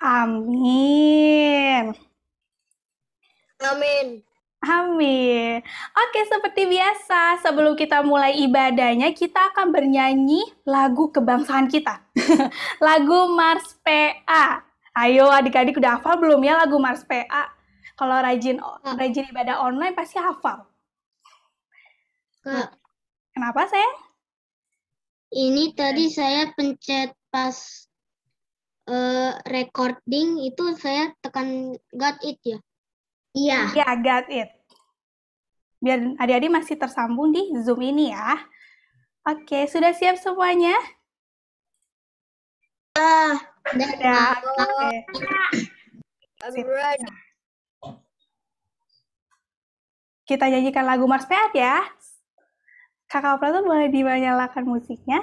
Amin. Amin. Amin. Oke, seperti biasa, sebelum kita mulai ibadahnya, kita akan bernyanyi lagu kebangsaan kita. Lagu Mars PA. Ayo adik-adik udah hafal belum ya lagu Mars PA? Kalau rajin ibadah online pasti hafal. Kak, Kenapa, sayang? ini tadi saya pencet pas recording itu saya tekan got it ya? Iya. Ya, got it. Biar adik-adik masih tersambung di Zoom ini ya. Oke, sudah siap semuanya? Sudah. Oke. Sip. Kita nyanyikan lagu Mars PA ya. Kakak operator boleh dinyalakan musiknya?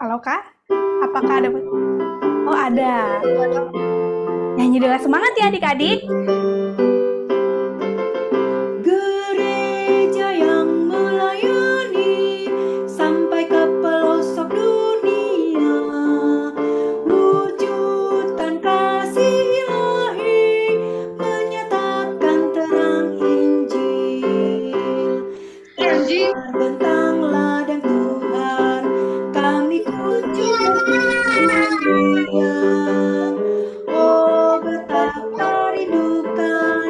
Halo Kak, apakah ada? Oh ada. Nyanyi dengan semangat ya adik-adik. Gereja yang melayani sampai ke pelosok dunia, wujudkan kasih ilahi, menyatakan terang Injil. Terbentang ladang Tuhan, kami kunjungi dunia. Oh betapa rindukan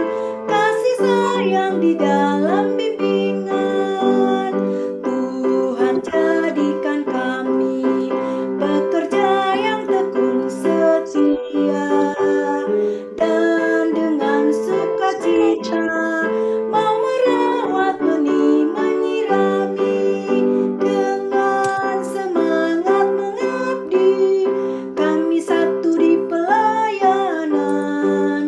kasih sayang di dalam bimbingan. Tuhan jadikan kami pekerja yang tekun setia, dan dengan sukacita mau merawat benih menyirami, dengan semangat mengabdi kami satu di pelayanan,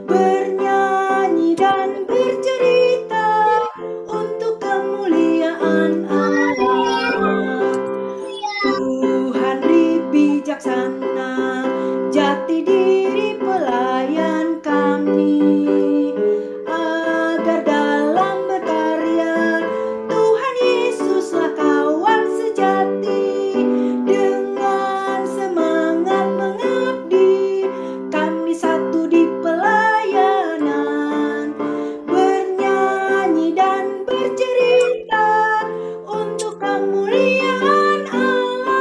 bernyanyi dan bercerita untuk kemuliaan Allah. Tuhan bijaksana, jati diri pelayan kami, agar dalam berkarya Tuhan Yesuslah kawan sejati. Dengan semangat mengabdi kami satu di pelayanan, bernyanyi dan bercerita untuk kemuliaan Allah.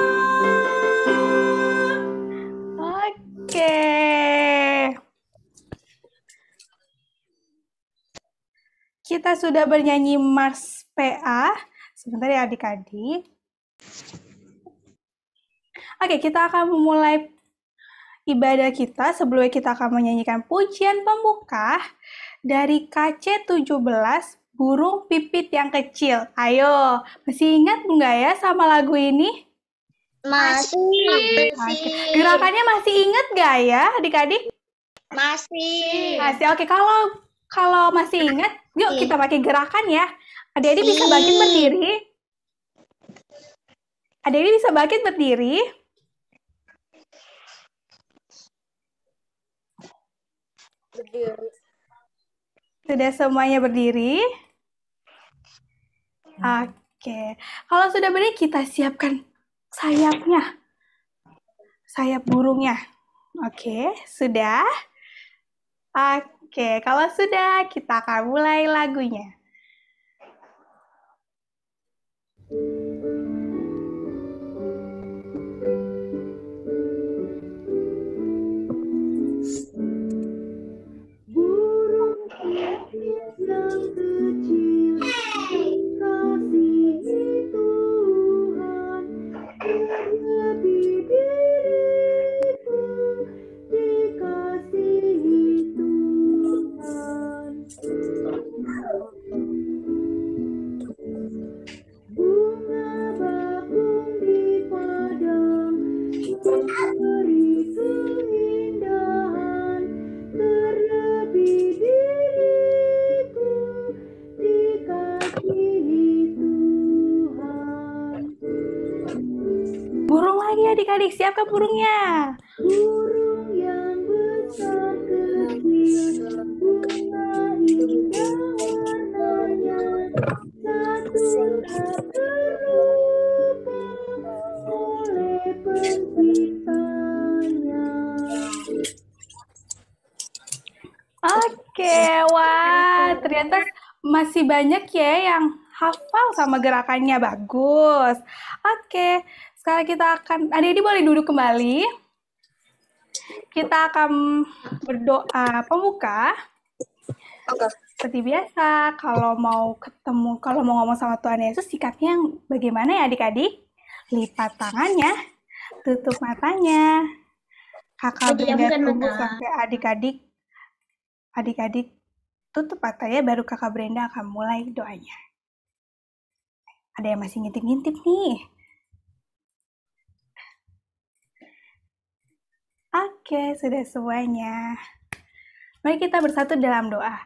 Oke. Kita sudah bernyanyi Mars PA. Sebentar ya adik-adik. Oke, kita akan memulai ibadah kita. Sebelumnya kita akan menyanyikan pujian pembuka dari KC17, Burung Pipit yang Kecil. Ayo, masih ingat nggak ya sama lagu ini? Masih. Gerakannya masih ingat nggak ya adik-adik? Masih. Masih. Oke, kalau masih ingat, yuk kita pakai gerakan ya. Adik-adik bisa bangkit berdiri. Adik-adik bisa bangkit berdiri. Sudah semuanya berdiri? Oke. Kalau sudah berdiri, kita siapkan sayapnya. Sayap burungnya. Oke, sudah? Oke, kalau sudah, kita akan mulai lagunya. Burung pipit yang kecil, dikasihi Tuhan, lebih diriku, dikasihi Tuhan. adik-adik, siapkan burungnya. Burung yang besar kecil, bunga indah warnanya, satu tak terlupa oleh penciptanya. Oke, wah, ternyata masih banyak ya yang hafal sama gerakannya. Bagus. Oke, sekarang kita akan, adik-adik boleh duduk kembali. Kita akan berdoa pembuka. Seperti biasa, kalau mau ngomong sama Tuhan Yesus, sikapnya yang bagaimana ya adik-adik? Lipat tangannya, tutup matanya. Kakak Brenda tunggu sampai adik-adik tutup matanya, baru kakak Brenda akan mulai doanya. Ada yang masih ngintip-ngintip nih. Oke, sudah semuanya. Mari kita bersatu dalam doa.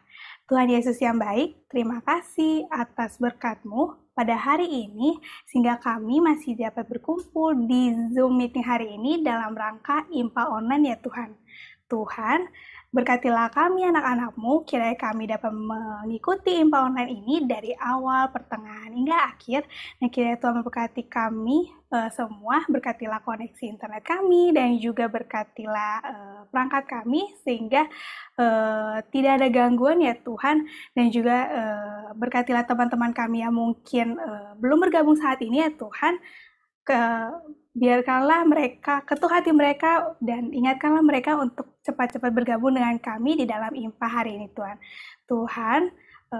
Tuhan Yesus yang baik, terima kasih atas berkat-Mu pada hari ini, sehingga kami masih dapat berkumpul di Zoom meeting hari ini dalam rangka IMPA Online ya Tuhan. Tuhan, berkatilah kami anak-anak-Mu, kiranya kami dapat mengikuti IMPA Online ini dari awal, pertengahan, hingga akhir. Dan kiranya Tuhan memberkati kami semua, berkatilah koneksi internet kami, dan juga berkatilah perangkat kami, sehingga tidak ada gangguan ya Tuhan. Dan juga berkatilah teman-teman kami yang mungkin belum bergabung saat ini ya Tuhan. Biarkanlah mereka, ketuk hati mereka, dan ingatkanlah mereka untuk cepat-cepat bergabung dengan kami di dalam IMPA hari ini Tuhan. Tuhan,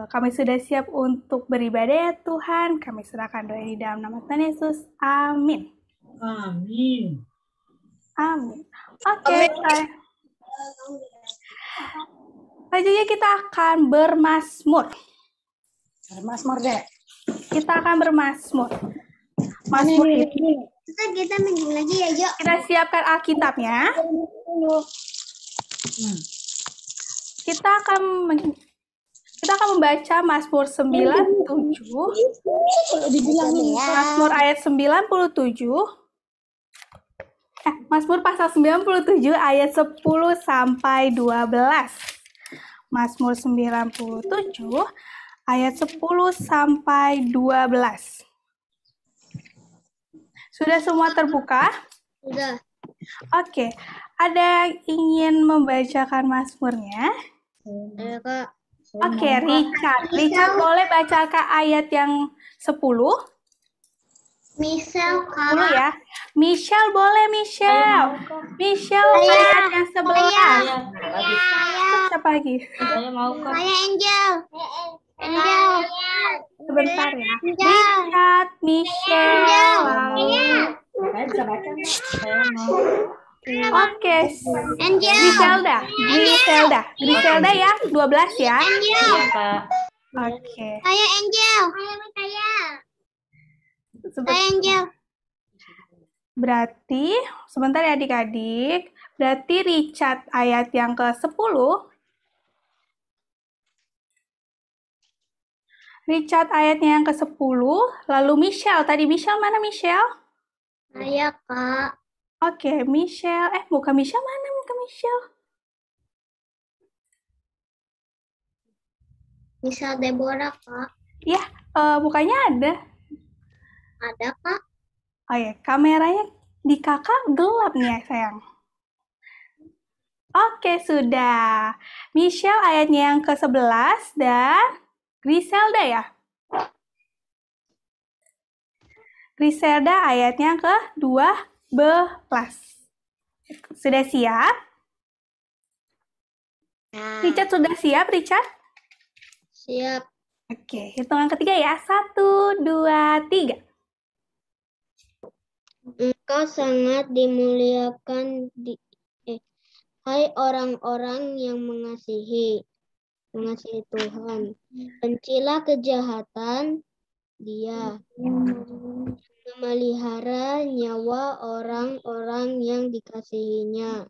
kami sudah siap untuk beribadah ya Tuhan. Kami serahkan doa ini dalam nama Tuhan Yesus. Amin. Amin. Amin. Oke, selanjutnya kita akan bermazmur. Bermazmur deh. Kita akan bermazmur. Mazmur itu. Kita main lagi ya, Jo. Kita siapkan Alkitabnya. Kita akan membaca Mazmur 97. Mazmur ayat 97. Mazmur pasal 97 ayat 10 sampai 12. Mazmur 97 ayat 10 sampai 12. Sudah semua terbuka? Sudah. Oke. Ada yang ingin membacakan Mazmurnya? Ayo, Kak. Oke, Richard boleh bacakan ayat yang 10? Misal, Kak. 10 ya. Michelle boleh, Michelle. Michelle ayat yang 11. Siapa lagi? Saya mau kok. Saya Angel. Angel. Sebentar ya. Richard, Michelle. Saya bisa baca nggak? Saya mau. Oke. Angel. Griselda ya, 12 ya. Angel. Kak. Oke. Saya Angel. Saya Angel. Berarti, sebentar ya adik-adik. Berarti Richard ayat yang ke-10. Richard ayatnya yang ke-10. Lalu Michelle. Tadi Michelle mana Michelle? Saya, Kak. Oke, Michelle. Muka Michelle mana muka Michelle? Misal Deborah, Kak. Ya, mukanya ada. Ada, Kak. Oh ya, kameranya di kakak gelap nih ya, sayang. Oke, sudah. Michelle ayatnya yang ke-11 dan Griselda ya. Griselda ayatnya yang ke-12. Sudah siap? Richard sudah siap, Richard? Siap. Oke, hitungan ketiga ya. 1, 2, 3. Engkau sangat dimuliakan hai orang-orang yang mengasihi Tuhan. Bencilah kejahatan Dia, memelihara nyawa orang-orang yang dikasihinya,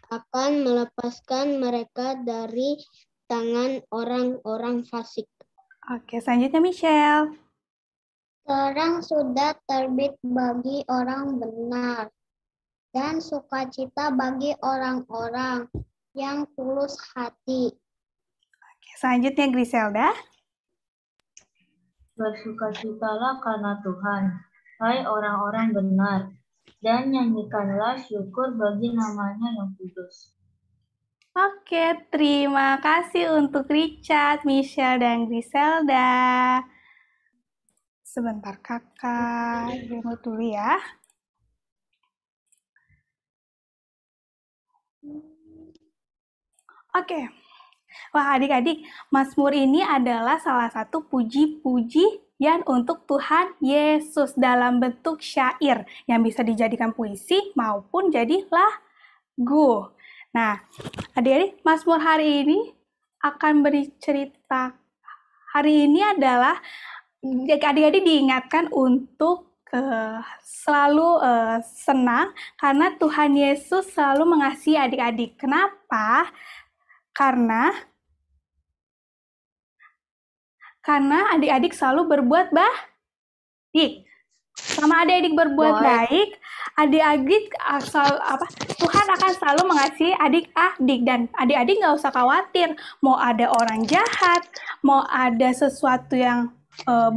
akan melepaskan mereka dari tangan orang-orang fasik. Oke, selanjutnya Michelle. Terang sudah terbit bagi orang benar, dan sukacita bagi orang-orang yang tulus hati. Selanjutnya Griselda. Bersukacitalah karena Tuhan, hai orang-orang benar, dan nyanyikanlah syukur bagi namanya yang kudus. Oke, terima kasih untuk Richard, Michelle, dan Griselda. Sebentar kakak, remote dulu ya. Oke. Wah adik-adik, Mazmur ini adalah salah satu puji-pujian untuk Tuhan Yesus dalam bentuk syair yang bisa dijadikan puisi maupun jadi lagu. Nah, adik-adik, Mazmur hari ini akan bercerita. Hari ini adalah adik-adik diingatkan untuk selalu senang karena Tuhan Yesus selalu mengasihi adik-adik. Kenapa? Karena adik-adik selalu berbuat baik. Selama adik-adik berbuat baik, adik-adik Tuhan akan selalu mengasihi adik-adik dan adik-adik nggak usah khawatir mau ada orang jahat, mau ada sesuatu yang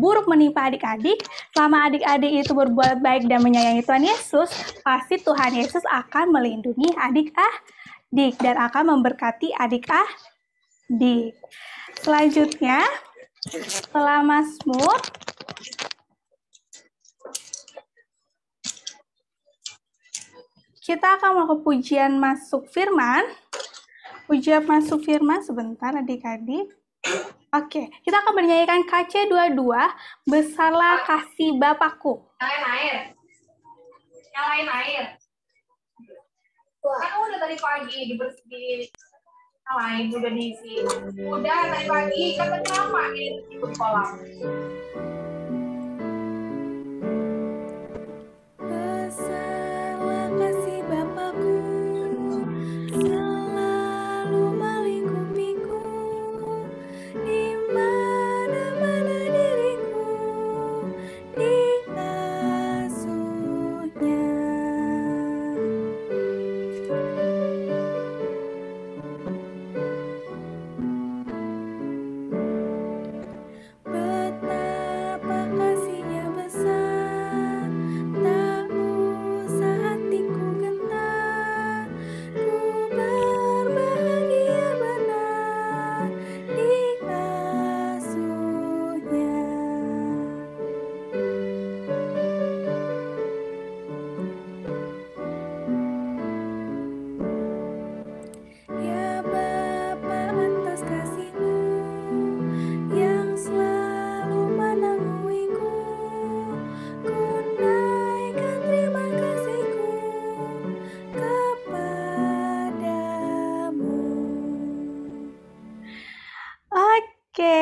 buruk menimpa adik-adik. Selama adik-adik itu berbuat baik dan menyayangi Tuhan Yesus, pasti Tuhan Yesus akan melindungi adik-adik dan akan memberkati adik-adik. Selanjutnya, setelah Mazmur, kita akan melakukan pujian masuk firman. Pujian masuk firman sebentar adik-adik. Oke, kita akan bernyanyikan KC22, Besarlah Kasih Bapakku. Nyalain air. Kan udah tadi pagi nyalain udah diisi. Udah tadi pagi kan lama ikut kolam. Besarlah kasih Bapakku, selalu melingkupiku, di mana-mana diriku diasuhnya. Betapa kasihnya besar, tak usah hatiku gentar, ku berbahagia benar diasuhnya. Ya Bapa, atas kasih-Mu yang selalu menangguhiku, ku naikkan terima kasihku kepadamu. Oke,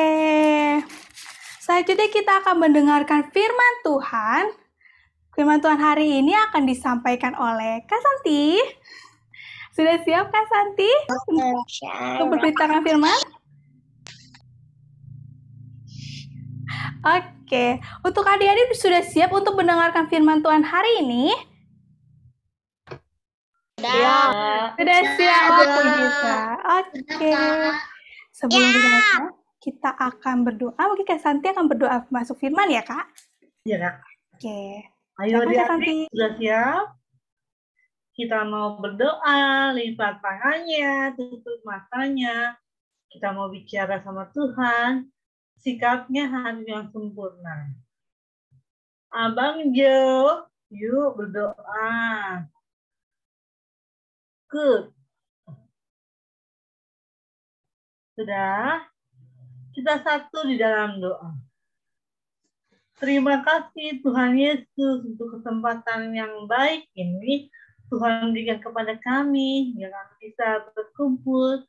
selanjutnya kita akan mendengarkan firman Tuhan. Firman Tuhan hari ini akan disampaikan oleh Kak Santi. Sudah siap Kak Santi untuk berceritakan firman? Oke, untuk adik-adik sudah siap untuk mendengarkan firman Tuhan hari ini? Sudah siap untuk puji Kak. Oke. Sebelum didengarkan, kita akan berdoa. Mungkin Kak Santi akan berdoa masuk firman ya Kak? Iya, Kak. Oke. Ayo Silakan, Kak Santi. adik-adik, sudah siap? Kita mau berdoa, lipat tangannya, tutup matanya. Kita mau bicara sama Tuhan. Sikapnya hati yang sempurna. Abang Jo, yuk berdoa. Good. Sudah? Kita satu di dalam doa. Terima kasih Tuhan Yesus untuk kesempatan yang baik ini. Tuhan berikan kepada kami yang bisa berkumpul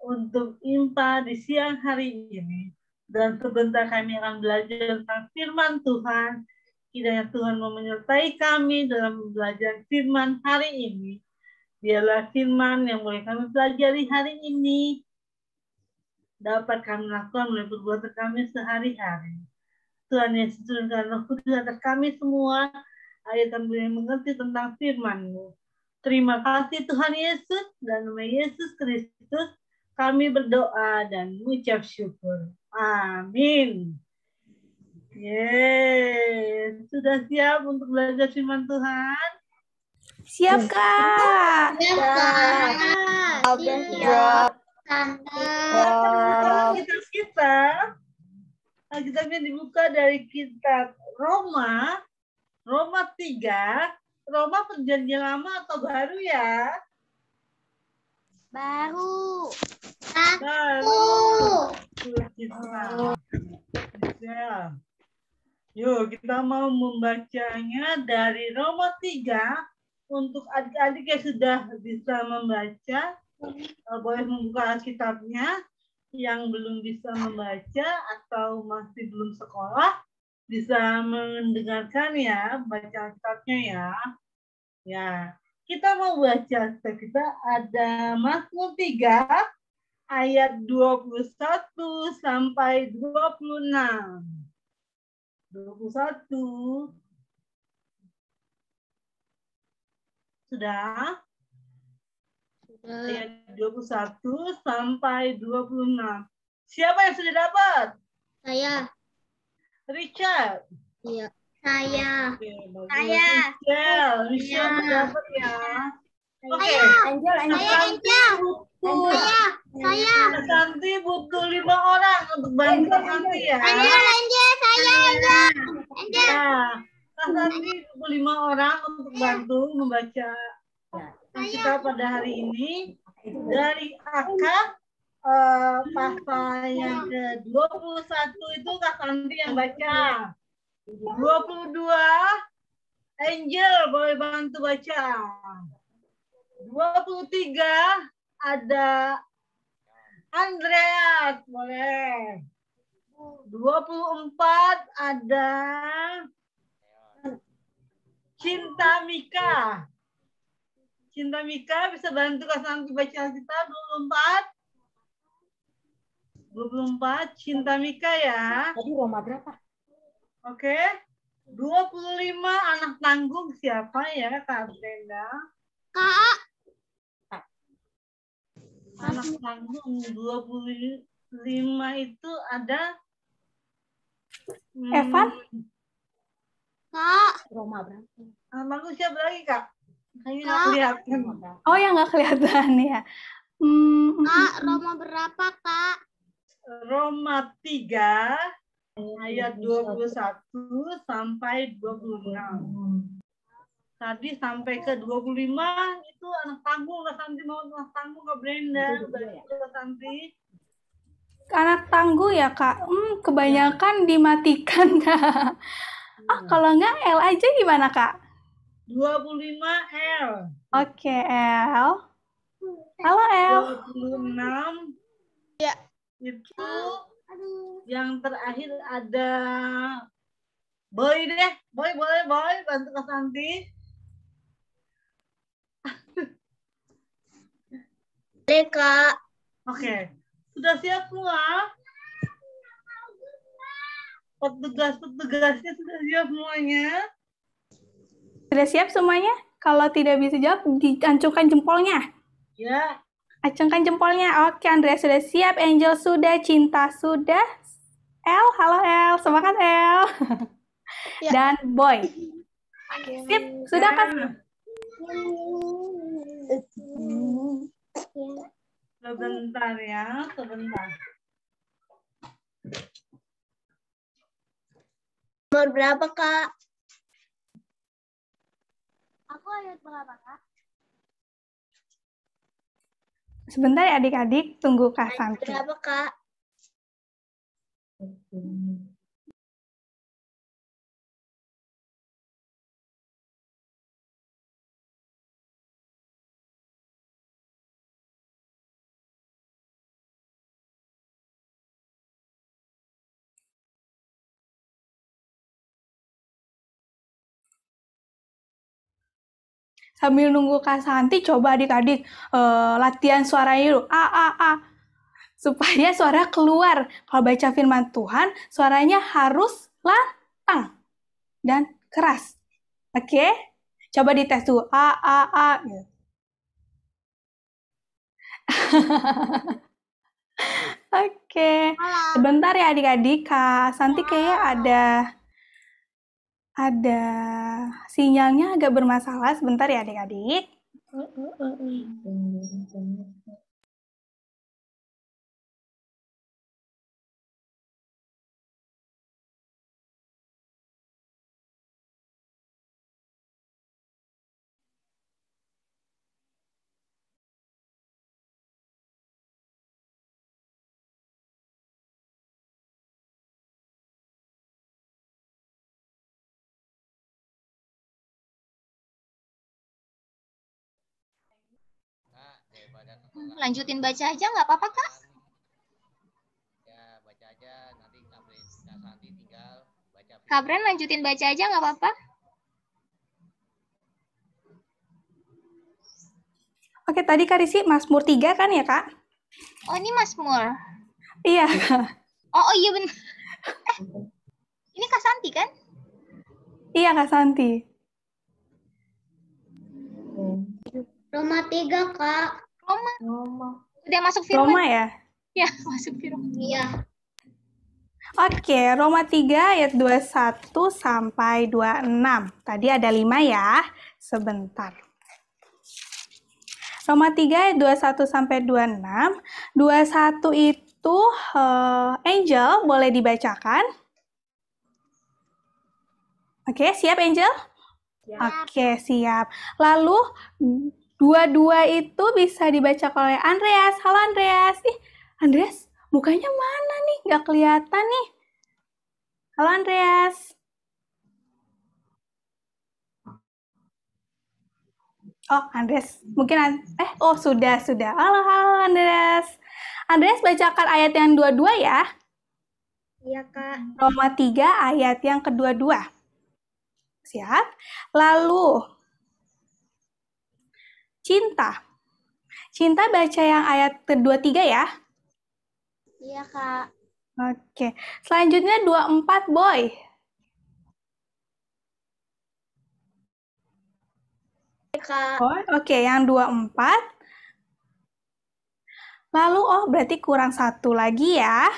untuk IMPA di siang hari ini. Dan sebentar kami akan belajar tentang firman Tuhan. Kiranya Tuhan mau menyertai kami dalam belajar firman hari ini. Biarlah firman yang boleh kami pelajari hari ini dapat kami lakukan oleh perbuatan kami sehari-hari. Tuhan Yesus turunkan Roh Kudus atas kami semua, agar kami boleh mengerti tentang firman-Mu. Terima kasih Tuhan Yesus, dan nama Yesus Kristus kami berdoa dan mengucap syukur. Amin. Yeay, sudah siap untuk belajar firman Tuhan? Siap, Kak. Alkitabnya dibuka dari kitab Roma 3. Roma perjanjian lama atau baru ya? Baru. Ya. Yuk, kita mau membacanya dari Roma 3. Untuk adik-adik yang sudah bisa membaca, boleh membuka Alkitabnya. Yang belum bisa membaca atau masih belum sekolah, bisa mendengarkan ya, baca Alkitabnya ya. Ya, kita mau baca kita ada Mazmur 3 ayat 21 sampai 26. 21. Sudah? Ayat 21 sampai 26. Siapa yang sudah dapat? Saya. Richard. Iya. Saya. Oke, bagus. Saya. Michelle dapat ya. Oke. Angel. Saya. Santi butuh 5 orang untuk bantu Santi ya. Angel. Nah, Santi butuh 5 orang untuk bantu membaca kita pada hari ini dari Aka pasal yang ke-21 itu Kak Santi yang baca. 22 Angel boleh bantu baca. 23 ada Andreas boleh. 24 ada Cinta Mika. Cinta Mika bisa bantu Kak Santi baca kita 24 Cinta Mika ya. Tadi Roma berapa? Oke. 25 anak tanggung siapa ya Kak Brenda? Kak. Anak tanggung 25 itu ada Evan? Kak. Roma berapa? Anak tanggung siapa lagi Kak? Kayaknya nggak kelihatan. Oh, yang nggak kelihatan ya. Kak, Roma berapa, Kak? Roma 3 ayat 21 sampai 26. Tadi sampai ke 25 itu anak tanggung Kak Santi mau anak tanggung Kak Brenda. Kak Santi. Anak tangguh ya, Kak. Kebanyakan dimatikan, Kak. Kalau nggak L aja gimana, Kak? 25 L. Oke, L. Halo, L. 26. Ya. Itu yang terakhir ada Boy deh. Boy boleh Boy bantu Kak Santi. Boleh, Kak. Oke. Sudah siap semua? Petugas-petugasnya sudah siap semuanya? Sudah siap semuanya? Kalau tidak bisa jawab, diancungkan jempolnya. Ya. Acungkan jempolnya. Oke, Andrea sudah siap. Angel sudah. Cinta sudah. L, halo L. Semangat L. Ya. Dan Boy. Sip, sudah kan? Sebentar ya, sebentar. Nomor berapa, Kak? Aku ayat berapa, Kak? Sebentar ya adik-adik, tunggu Kak Ayat Santi. berapa, Kak? Sambil nunggu Kak Santi, coba adik-adik latihan suaranya dulu. A. Supaya suara keluar. Kalau baca firman Tuhan, suaranya harus lantang dan keras. Oke? Coba dites tuh. A. Gitu. Oke. Sebentar ya adik-adik. Kak Santi kayaknya ada sinyalnya agak bermasalah. Sebentar ya adik-adik. Lanjutin baca aja nggak apa-apa, Kak? Ya, baca aja. Nanti Kak Santi tinggal baca. Kak Bren lanjutin baca aja nggak apa-apa? Oke, tadi Kak Risi Mazmur 3 kan ya, Kak? Oh, ini Mazmur. Iya. Oh iya benar. Ini Kak Santi kan? Iya, Kak Santi. Roma 3, Kak. Roma. Udah masuk firman? Roma ya? Ya, masuk firman. Iya. Oke, Roma 3 ayat 21 sampai 26. Tadi ada 5 ya. Sebentar. Roma 3 ayat 21 sampai 26. 21 itu Angel, boleh dibacakan? Oke, siap Angel? Oke, siap. Lalu 22 itu bisa dibaca oleh Andreas. Halo Andreas. Ih, Andreas, mukanya mana nih? Nggak kelihatan nih. Halo Andreas. Oh, Andreas. Mungkin sudah. Halo Andreas. Andreas bacakan ayat yang 22 ya. Iya, Kak. Roma 3 ayat yang kedua-dua. Siap. Lalu cinta. Cinta baca yang ayat ke-23 ya. Iya, Kak. Oke. Selanjutnya 24 boy. Kak. Oke, yang 24. Lalu, berarti kurang satu lagi ya.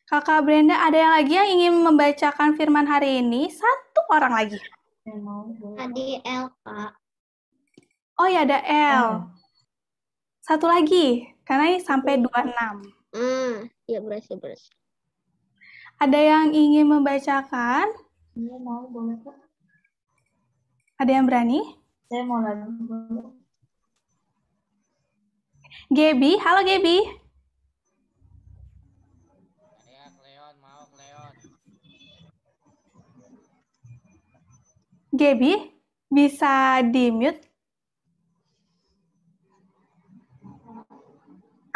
Kakak Brenda, ada yang lagi yang ingin membacakan firman hari ini? Satu orang lagi. Tadi L, Kak. Oh ya, ada L. Satu lagi, karena ini sampai 26. Iya, berhasil. Ada yang ingin membacakan? Iya, mau, boleh Kak. Ada yang berani? Saya mau lagi, boleh. Gaby, halo Gaby. Ya, Cleon, mau Cleon. Gaby, bisa di-mute?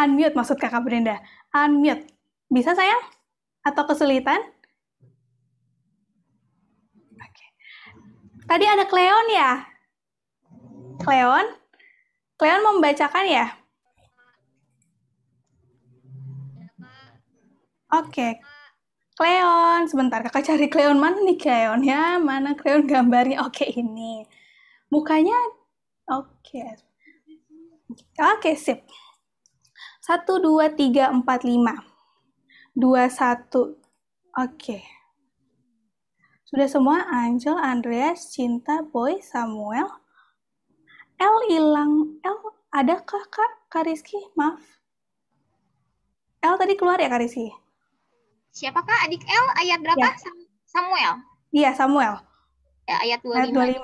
Unmute maksud Kakak Brenda. Unmute. Bisa sayang? Atau kesulitan? Oke. Tadi ada Cleon ya? Cleon mau membacakan ya? Oke. Cleon, sebentar kakak cari Cleon. Mana nih Cleon ya? Mana Cleon gambarnya? Oke, ini. Mukanya, oke. Oke, sip. 1, 2, 3, 4, 5. 2, 1. Oke. Sudah semua? Angel, Andreas, Cinta, Boy, Samuel. L hilang. L adakah Kak Rizky? Maaf. L tadi keluar ya Kak Rizky? Siapa Kak? Adik L ayat berapa? Ya. Samuel. Iya, Samuel. Ya, ayat 25. Ayat 25.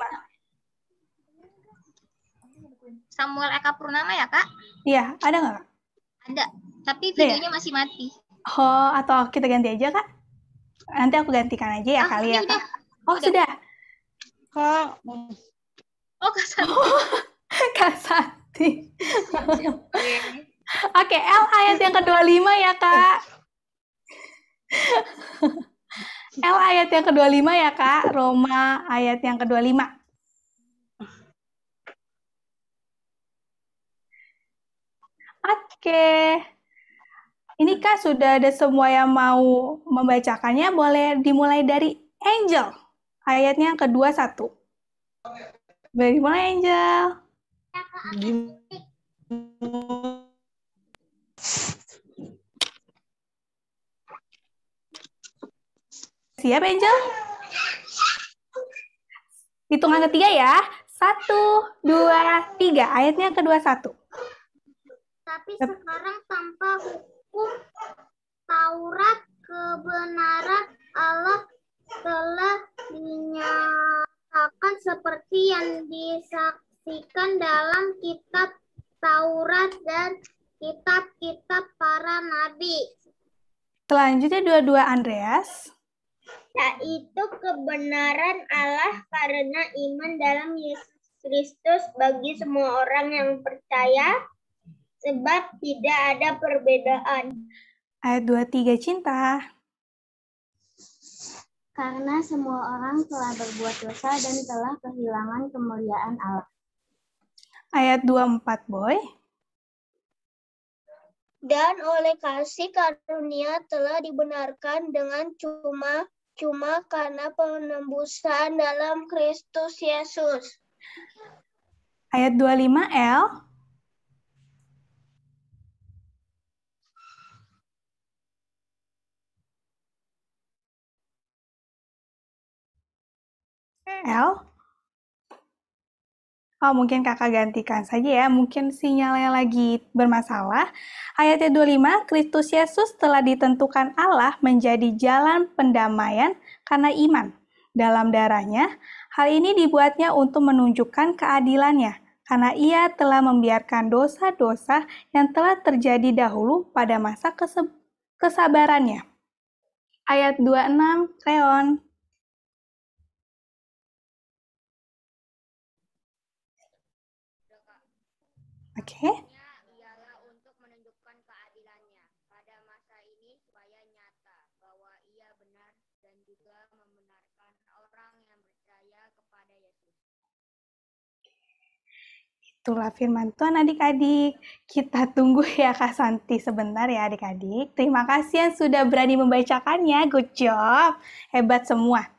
Samuel Eka Purnama ya Kak? Iya, ada nggak? Ada, tapi videonya masih mati. Oh, atau kita ganti aja Kak? Nanti aku gantikan aja ya kali ya Kak. Oh, sudah. Kak, Oh, Kak Santi. Kak Santi. Oke, L ayat yang ke-25 ya Kak. L ayat yang ke-25 ya Kak. Roma ayat yang ke-25. Oke. Ini Kak sudah ada semua yang mau membacakannya, boleh dimulai dari Angel. Ayatnya yang kedua 1. Boleh dimulai Angel. Siap Angel? Hitungan ketiga ya. 1, 2, 3. Ayatnya yang kedua 1. Tapi sekarang tanpa hukum Taurat kebenaran Allah telah dinyatakan seperti yang disaksikan dalam kitab Taurat dan kitab-kitab para nabi. Selanjutnya dua-dua Andreas. Yaitu kebenaran Allah karena iman dalam Yesus Kristus bagi semua orang yang percaya, sebab tidak ada perbedaan. Ayat 23 Cinta. Karena semua orang telah berbuat dosa dan telah kehilangan kemuliaan Allah. Ayat 24 Boy. Dan oleh kasih karunia telah dibenarkan dengan cuma karena penembusan dalam Kristus Yesus. Ayat 25 L. L. Oh, mungkin kakak gantikan saja ya. Mungkin sinyalnya lagi bermasalah. Ayatnya 25, Kristus Yesus telah ditentukan Allah menjadi jalan pendamaian karena iman dalam darahnya. Hal ini dibuatnya untuk menunjukkan keadilannya, karena ia telah membiarkan dosa-dosa yang telah terjadi dahulu pada masa kesabarannya. Ayat 26, Leon. Oke. Ialah untuk menunjukkan keadilannya pada masa ini supaya nyata bahwa ia benar dan juga membenarkan orang yang percaya kepada Yesus. Itulah firman Tuhan adik-adik. Kita tunggu ya Kak Santi sebentar ya adik-adik. Terima kasih yang sudah berani membacakannya. Good job. Hebat semua.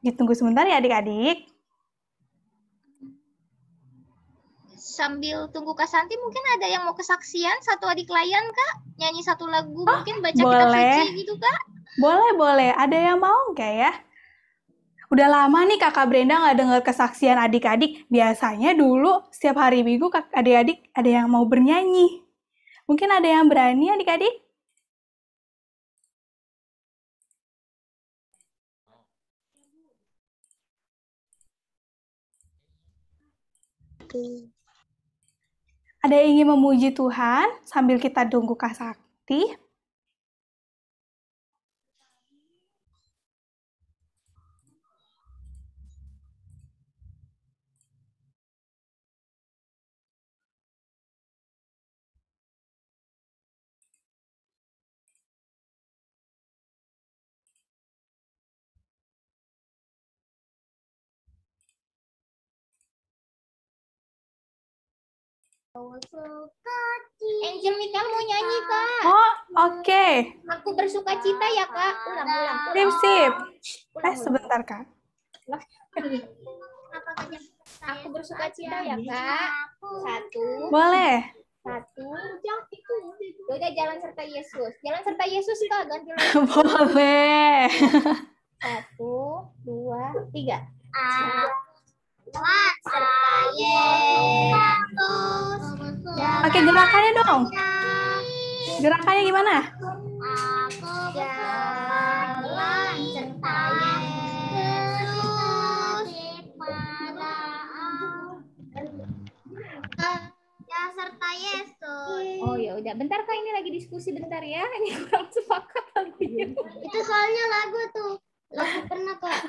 Ditunggu sebentar ya adik-adik. Sambil tunggu Kak Santi, mungkin ada yang mau kesaksian, satu adik layan Kak? Nyanyi satu lagu, mungkin baca kitab boleh. suci gitu Kak? Boleh. Ada yang mau nggak ya? Udah lama nih Kakak Brenda nggak dengar kesaksian adik-adik. Biasanya dulu setiap hari Minggu adik-adik ada yang mau bernyanyi. Mungkin ada yang berani adik-adik? Ada yang ingin memuji Tuhan sambil kita tunggu Kak Sakti? Angel Mika mau nyanyi Kak. Oh, oke. Aku bersuka cita ya Kak. Ulang. Sip. Sebentar Kak. Aku bersuka cita ya Kak. 1. Boleh. 1. Udah jalan serta Yesus. Jalan serta Yesus Kak, ganti lagi. Boleh. 1, 2, 3. Oke, gerakannya dong. Gerakannya gimana? Jalan serta Yesus serta Yesus. Oh ya udah, bentar Kak, ini lagi diskusi bentar ya. Ini kurang sepakat lagunya. Itu soalnya lagu tuh. Lagu pernah Kak.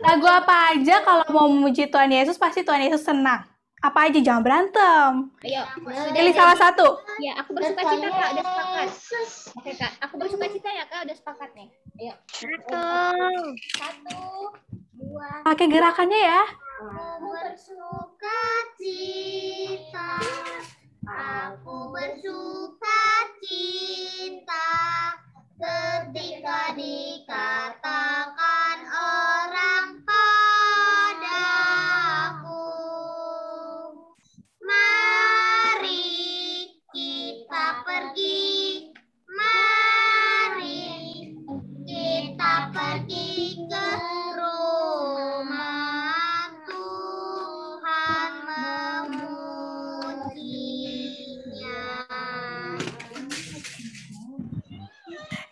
Lagu apa aja kalau mau memuji Tuhan Yesus pasti Tuhan Yesus senang. Apa aja, jangan berantem. Ayo, Pilih salah satu. Ya, aku bersuka cita Kak, udah sepakat. Oke Kak, aku bersuka cita ya Kak, udah sepakat nih. Ayo. 1, 2. Pakai gerakannya ya. Aku bersuka bersukacita. Aku bersukacita ketika dikatakan orang padaku, mari kita pergi, mari kita pergi ke rumah Tuhan memujinya.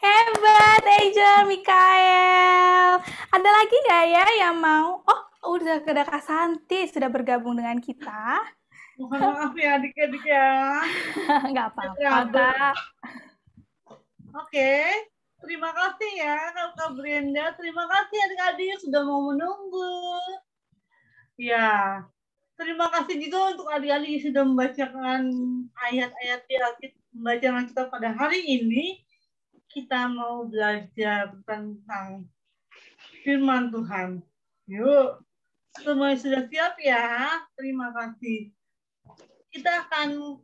Hebat, Angel, Mikael. Ada lagi nggak ya yang mau? Oh, udah ada Kak Santi sudah bergabung dengan kita. Mohon maaf ya adik-adik ya. Nggak apa-apa, Kak. Oke, terima kasih ya Kak Brenda. Terima kasih adik-adik sudah mau menunggu. Ya, terima kasih juga untuk adik-adik yang sudah membacakan ayat-ayat di Alkitab bacaan kita pada hari ini. Kita mau belajar tentang firman Tuhan. Yuk, semuanya sudah siap ya? Terima kasih. Kita akan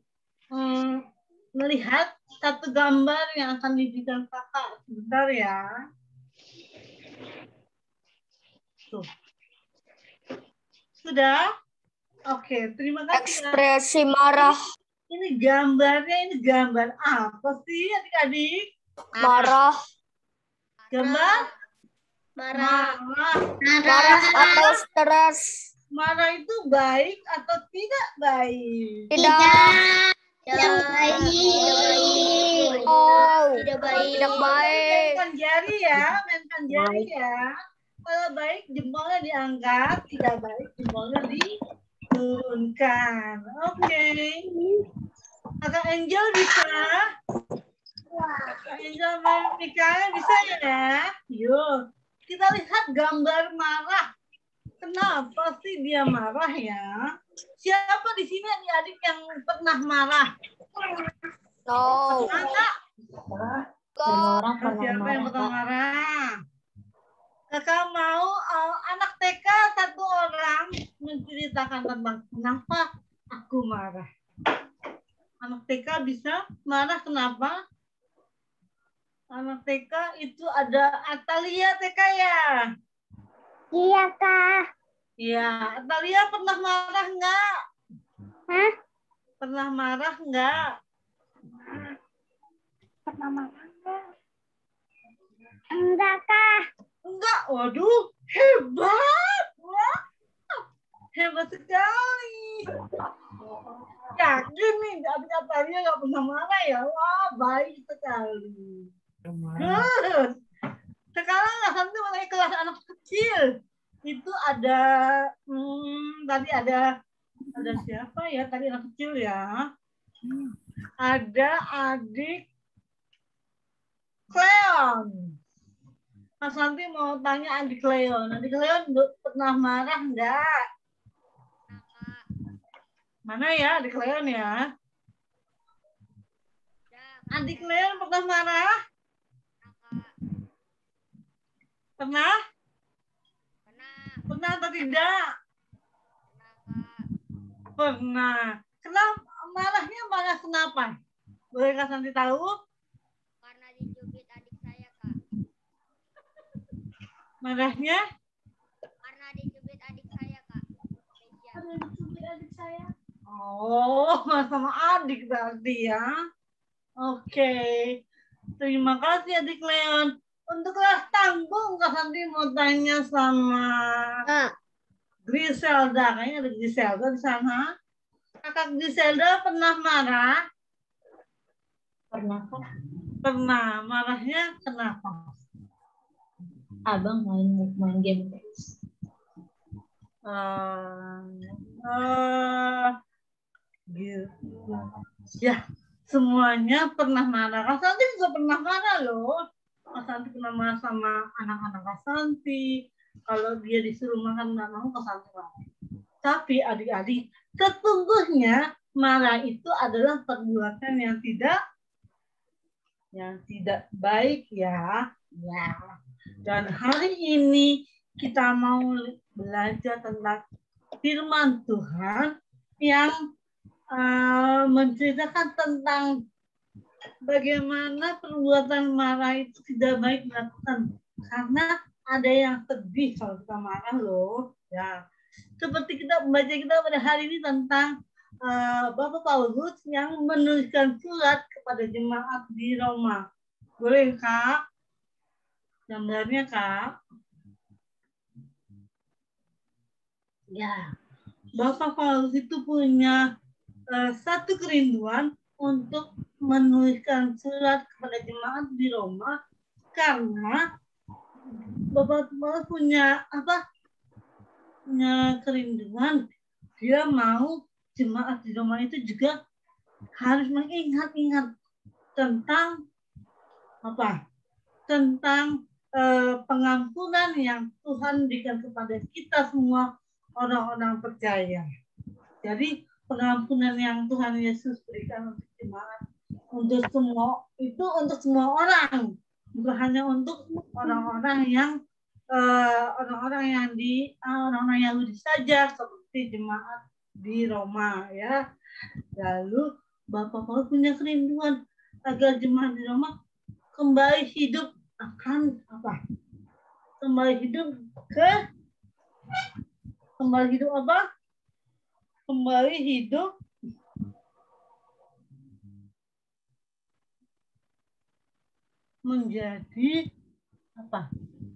melihat satu gambar yang akan diberikan kakak sebentar ya. Tuh. Sudah? Oke, terima kasih. Ekspresi marah. Ini gambarnya, ini gambar apa sih adik-adik? Marah. Gambar? Marah. Marah atau stres. Marah itu baik atau tidak baik? Tidak baik. Oh, tidak baik. Mainkan jari ya, mainkan jari ya. Kalau baik jempolnya diangkat, tidak baik jempolnya diturunkan. Oke. Kakak Angel bisa? Kakak Angel Mikael bisa ya? Yuk, kita lihat gambar marah. Kenapa sih dia marah ya? Siapa di sini adik-adik yang pernah marah? No. Kakak? Semua orang pernah Siapa yang pernah marah. marah? Kakak mau anak TK satu orang menceritakan tentang kenapa aku marah. Anak TK bisa marah kenapa? Anak TK itu ada Atalia TK ya? Iya, Kak. Iya, Atalia pernah marah nggak? Hah? Pernah marah nggak? Pernah marah enggak? Enggak, Kak. Enggak, waduh, hebat. Wah, hebat sekali. Yakin nih, adik Atalia nggak pernah marah ya? Wah, baik sekali. Good. Sekarang nanti mulai kelas anak kecil. Itu ada, tadi ada siapa ya? Tadi anak kecil ya. Ada adik Cleon. Mas nanti mau tanya adik Cleon. Adik Cleon pernah marah enggak? Mana ya adik Cleon ya? Adik Cleon pernah marah? Pernah? Pernah atau tidak? Pernah. Kenapa marahnya marah kenapa? Boleh Kak Santi tahu? Karena dicubit adik saya, Kak. Marahnya? Karena dicubit adik saya, Kak. Ada dicubit adik saya. Oh, sama adik berarti ya. Oke. Terima kasih adik Leon. Untuk kelas tanggung, Kak Santi mau tanya sama Griselda. Kayaknya ada Griselda di sana. Kakak Griselda pernah marah? Pernah Kak? Pernah. Marahnya kenapa? Abang main game terus. Gitu. Ya, semuanya pernah marah. Kak Santi juga pernah marah loh. Kak Santi pernah marah sama anak-anak Kak Santi. Kalau dia disuruh makan nggak mau, Kak Santi marah. Tapi adik-adik, sesungguhnya marah itu adalah perbuatan yang tidak baik ya. Dan hari ini kita mau belajar tentang firman Tuhan yang menceritakan tentang bagaimana perbuatan marah itu tidak baik dilakukan. Karena ada yang sedih kalau kita marah loh. Ya, seperti kita membaca kita pada hari ini tentang Bapak Paulus yang menuliskan surat kepada jemaat di Roma. Boleh Kak? Gambarnya Kak. Ya, Bapak Paulus itu punya satu kerinduan untuk menuliskan surat kepada jemaat di Roma karena Bapak Paulus punya kerinduan, dia mau jemaat di Roma itu juga harus mengingat-ingat tentang tentang pengampunan yang Tuhan berikan kepada kita semua orang-orang percaya. Jadi pengampunan yang Tuhan Yesus berikan untuk jemaat, untuk semua orang, bukan hanya untuk orang-orang Yahudi saja seperti jemaat di Roma ya. Lalu Bapak Paulus punya kerinduan agar jemaat di Roma kembali hidup akan Kembali hidup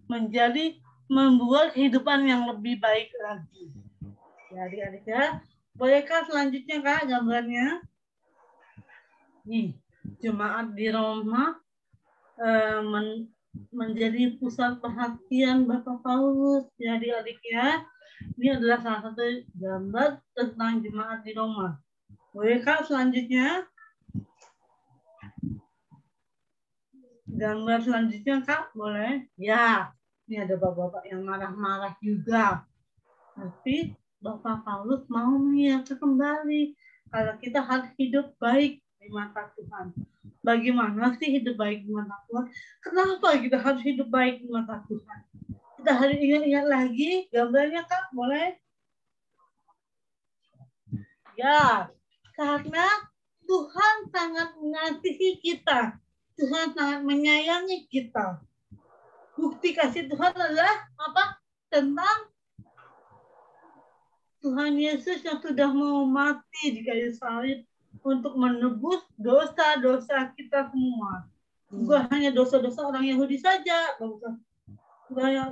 menjadi membuat kehidupan yang lebih baik lagi. Ya, adik-adik ya. Bolehkah selanjutnya Kak gambarnya? Nih, jemaat di Roma menjadi pusat perhatian Bapak Paulus. Ya, adik-adik ya. Ini adalah salah satu gambar tentang jemaat di Roma. Bolehkah selanjutnya? Gambar selanjutnya Kak, boleh? Ya, ini ada bapak-bapak yang marah-marah juga. Tapi Bapak Paulus mau mengingatkan kembali kalau kita harus hidup baik di mata Tuhan. Bagaimana sih hidup baik di mata Tuhan? Kenapa kita harus hidup baik di mata Tuhan? Kita harus ingat-ingat lagi gambarnya Kak, boleh? Ya, karena Tuhan sangat mengasihi kita. Tuhan sangat menyayangi kita. Bukti kasih Tuhan adalah tentang Tuhan Yesus yang sudah mau mati di kayu salib untuk menebus dosa-dosa kita semua. Bukan hanya dosa-dosa orang Yahudi saja, bukan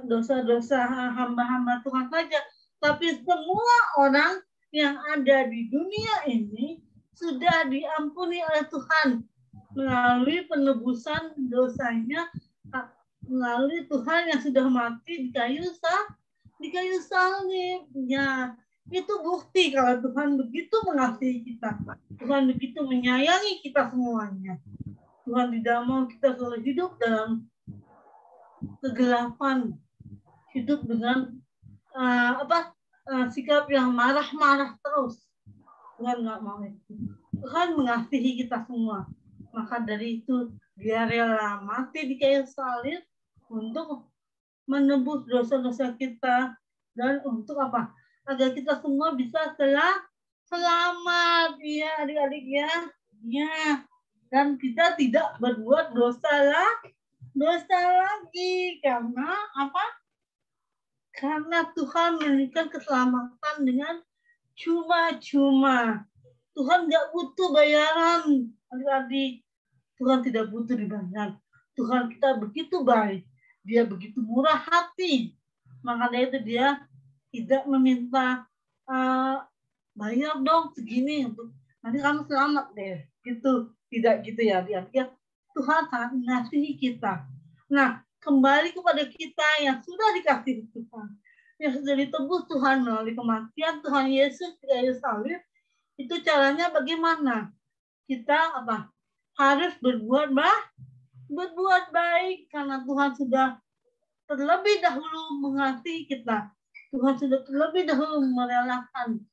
dosa-dosa hamba-hamba Tuhan saja, tapi semua orang yang ada di dunia ini sudah diampuni oleh Tuhan melalui penebusan dosanya, melalui Tuhan yang sudah mati di kayu salib. Ya, itu bukti kalau Tuhan begitu mengasihi kita. Tuhan begitu menyayangi kita semuanya. Tuhan tidak mau kita selalu hidup dalam kegelapan, hidup dengan sikap yang marah-marah terus. Tuhan nggak mau itu. Tuhan mengasihi kita semua. Maka dari itu dia rela mati di kayu salib untuk menebus dosa-dosa kita dan untuk agar kita semua bisa selamat, ya adik-adik ya. Ya. Dan kita tidak berbuat dosa lagi karena Karena Tuhan memberikan keselamatan dengan cuma-cuma. Tuhan nggak butuh bayaran, adik-adik. Tuhan tidak butuh dibayar. Tuhan kita begitu baik. Dia begitu murah hati. Maka dari itu dia tidak meminta bayar dong segini untuk nanti kamu selamat deh. Gitu. Tidak gitu ya. Dia Tuhan sangat mengasihi kita. Nah, kembali kepada kita yang sudah dikasihi Tuhan. Yang sudah ditebus Tuhan melalui kematian Tuhan Yesus di kayu salib. Itu caranya bagaimana? Kita harus berbuat baik karena Tuhan sudah terlebih dahulu mengasihi kita. Tuhan sudah terlebih dahulu merelakan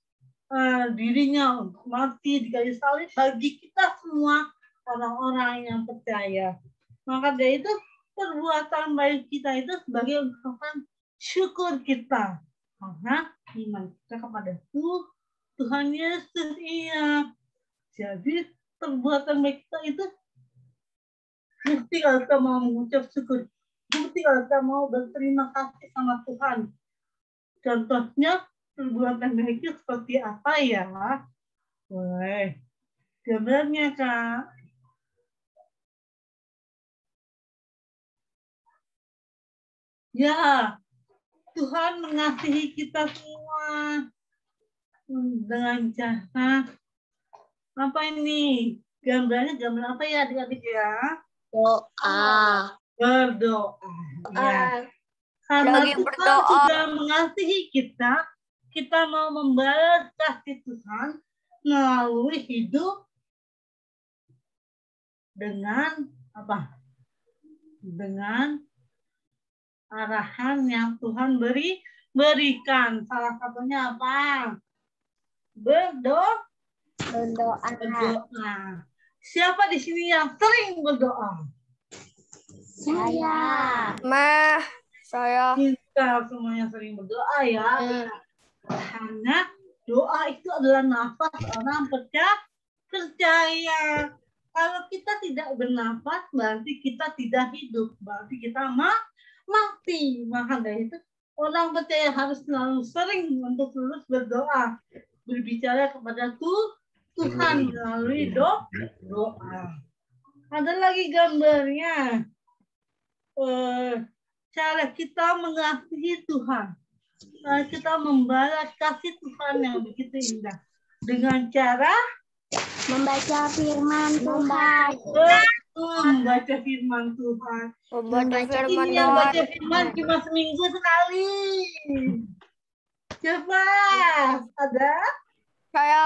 dirinya untuk mati di kayu salib bagi kita semua orang-orang yang percaya. Maka dari itu perbuatan baik kita itu sebagai ungkapan syukur kita. Karena iman kita kepada Tuhan Yesus. Iya. Jadi perbuatan baik kita itu bukti kalau kita mau mengucap syukur. Bukti kalau kita mau berterima kasih sama Tuhan. Contohnya perbuatan baiknya seperti apa ya? Boleh. Gambarnya, Kak. Ya, Tuhan mengasihi kita semua dengan cara apa ini? Gambarnya gambar apa ya adik-adik ya? Doa. Berdoa. Ya. Karena Tuhan sudah mengasihi kita, kita mau membalas kasih Tuhan melalui hidup dengan apa? Dengan arahan yang Tuhan berikan. Salah satunya apa? Berdoa. Siapa di sini yang sering berdoa? Saya. Kita semuanya sering berdoa ya. Karena doa itu adalah nafas orang percaya. Kalau kita tidak bernafas, berarti kita tidak hidup. Berarti kita mati. Maka dari itu, orang percaya harus selalu sering untuk terus berdoa. Berbicara kepada Tuhan melalui doa. Ada lagi gambarnya. Cara kita mengasihi Tuhan. Kita membalas kasih Tuhan yang begitu indah. Dengan cara Membaca firman Tuhan. Membaca firman Tuhan. Ini yang baca firman cuma seminggu sekali. Coba ada? Saya.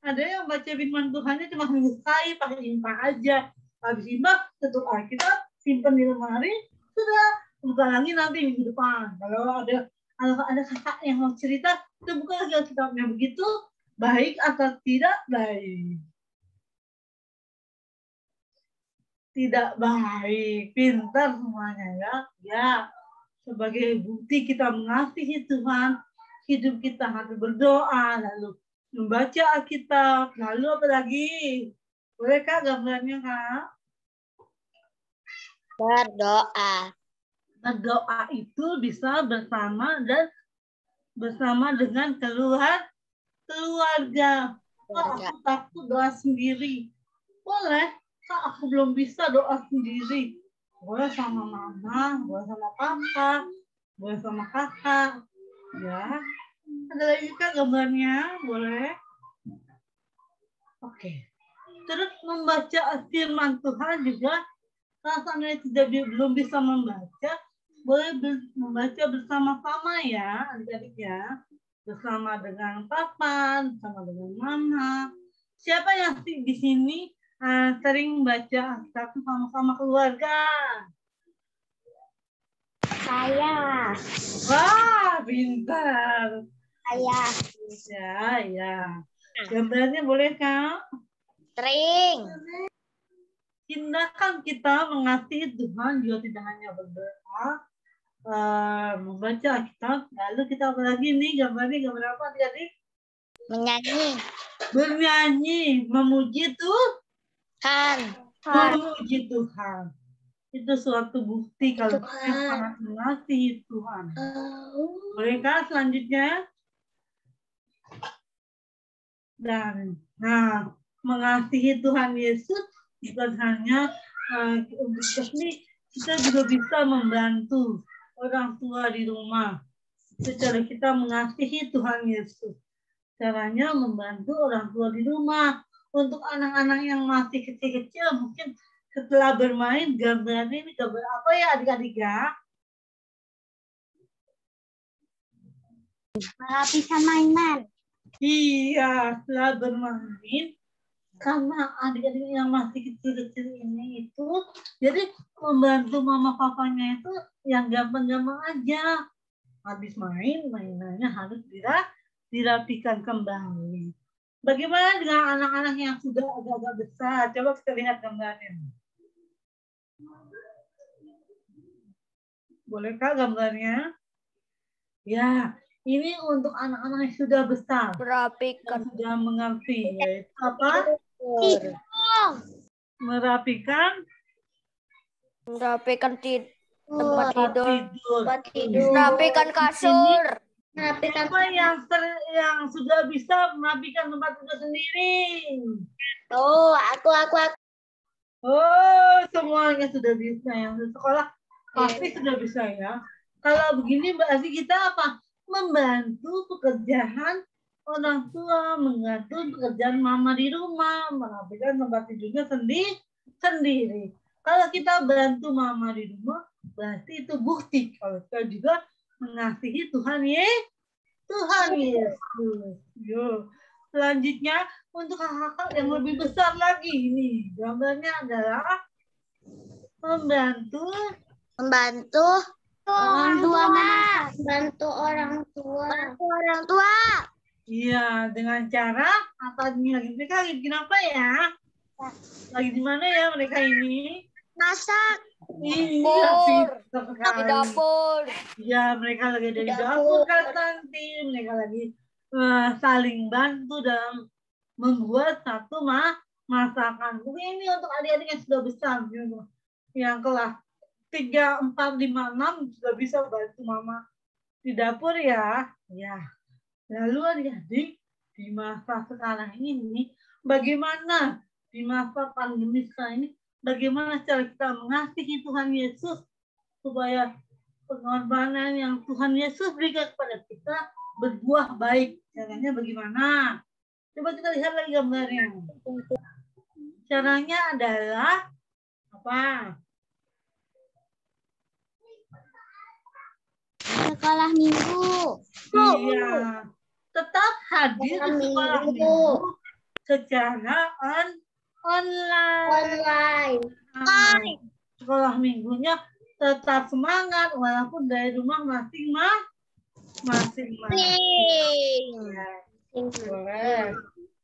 Ada yang baca firman Tuhannya cuma seminggu sekali, pakai impah aja. Habis impah, tutup Alkitab, simpan di lemari, sudah buka lagi nanti minggu depan. Kalau ada kakak yang mau cerita, kita buka lagi Alkitabnya. Begitu baik atau tidak baik? Tidak baik, pintar semuanya ya. Ya, sebagai bukti kita mengasihi Tuhan, hidup kita harus berdoa, lalu membaca Alkitab, lalu apa lagi? Boleh Kak gambarnya Kak? Berdoa. Berdoa itu bisa bersama dengan keluarga. Kak, aku takut doa sendiri. Boleh, Kak, aku belum bisa doa sendiri. Boleh sama mama, boleh sama papa, boleh sama kakak. Ya. Ada lagi Kak gambarnya? Boleh? Oke. Terus membaca firman Tuhan juga, kalau seandainya belum bisa membaca, boleh membaca bersama-sama ya, adik-adik ya. Bersama dengan papa, bersama dengan mama. Siapa yang di sini sering baca Alkitab sama-sama keluarga? Saya. Wah, pintar. Saya. Ya. Gambarnya boleh Kak? Sering. Tindakan kita mengasihi Tuhan juga tidak hanya berdoa, membaca Alkitab, lalu kita apa lagi nih gambar apa adik-adik? Menyanyi. Bernyanyi, memuji Kan. memuji Tuhan. Itu suatu bukti kalau kita sangat mengasihi Tuhan. Bolehkah selanjutnya? Dan mengasihi Tuhan Yesus bukan hanya kita juga bisa membantu orang tua di rumah. Secara kita mengasihi Tuhan Yesus. Caranya membantu orang tua di rumah. Untuk anak-anak yang masih kecil-kecil, mungkin setelah bermain, gambarnya ini gambar apa ya adik-adik ya? Lapisan mainan. Iya, setelah bermain, karena adik-adik yang masih kecil-kecil ini itu, jadi membantu mama papanya itu yang gampang-gampang aja. Habis main, mainannya harus dirapikan kembali. Bagaimana dengan anak-anak yang sudah agak-agak besar? Coba kita lihat gambarnya. Bolehkah gambarnya? Ya, ini untuk anak-anak yang sudah besar, yang Merapikan sudah mengerti, yaitu apa? Merapikan tempat tempat tidur, tidur. merapikan kasur, Siapa yang sudah bisa merapikan tempat tidur sendiri? Oh, aku. Oh, semuanya sudah bisa. Yang di sekolah pasti sudah bisa ya. Kalau begini berarti kita apa? Membantu pekerjaan orang tua, membantu pekerjaan mama di rumah, merapikan tempat tidurnya sendiri. Kalau kita bantu mama di rumah, berarti itu bukti kalau kita juga mengasihi Tuhan Yesus. Yo. Selanjutnya untuk hal-hal yang lebih besar lagi ini gambarnya adalah membantu Orang tua. Iya, dengan cara apa ini lagi? Mereka lagi bikin apa ya? Lagi di mana ya mereka ini? Masak. Iya, pintar di sekali. dapur, Ya, mereka lagi ada di dapur kan nanti. Mereka lagi saling bantu dalam membuat satu masakan. Mungkin ini untuk adik-adik yang sudah besar gitu. Yang kelas 3, 4, 5, 6 sudah bisa bantu mama di dapur ya. Ya. Lalu adik-adik di masa sekarang ini bagaimana di masa pandemi sekarang ini bagaimana cara kita mengasihi Tuhan Yesus supaya pengorbanan yang Tuhan Yesus berikan kepada kita berbuah baik. Caranya bagaimana? Coba kita lihat lagi gambarnya. Caranya adalah apa? Sekolah minggu. Iya. Tetap hadir di sekolah minggu secara online. Sekolah minggunya tetap semangat walaupun dari rumah masing-masing. Boleh.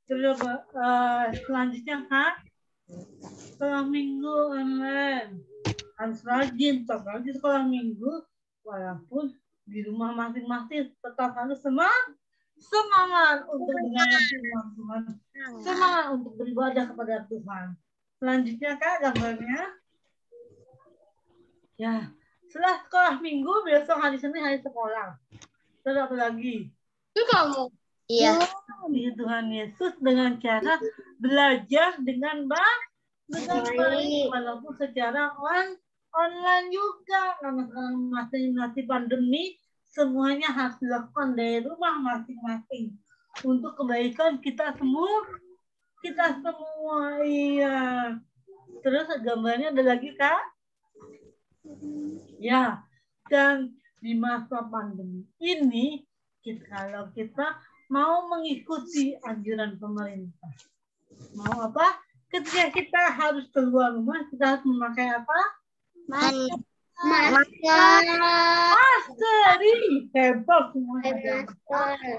Coba selanjutnya Kak. Sekolah minggu online. Harus rajin, tetap rajin sekolah minggu walaupun di rumah masing-masing tetap harus semangat untuk mendengar firman Tuhan. Semangat untuk beribadah kepada Tuhan. Selanjutnya Kak gambarnya. Ya, setelah sekolah minggu besok hari Senin hari sekolah. Terus apa lagi? Itu kamu. Iya. Tuhan Yesus dengan cara belajar dengan baik walaupun secara online juga karena sekarang masih pandemi semuanya harus dilakukan dari rumah masing-masing untuk kebaikan kita semua iya. Terus gambarnya ada lagi Kak? Ya, dan di masa pandemi ini kalau kita mau mengikuti anjuran pemerintah, mau apa? Ketika kita harus keluar rumah, kita harus memakai apa? Masker. Hebat semuanya.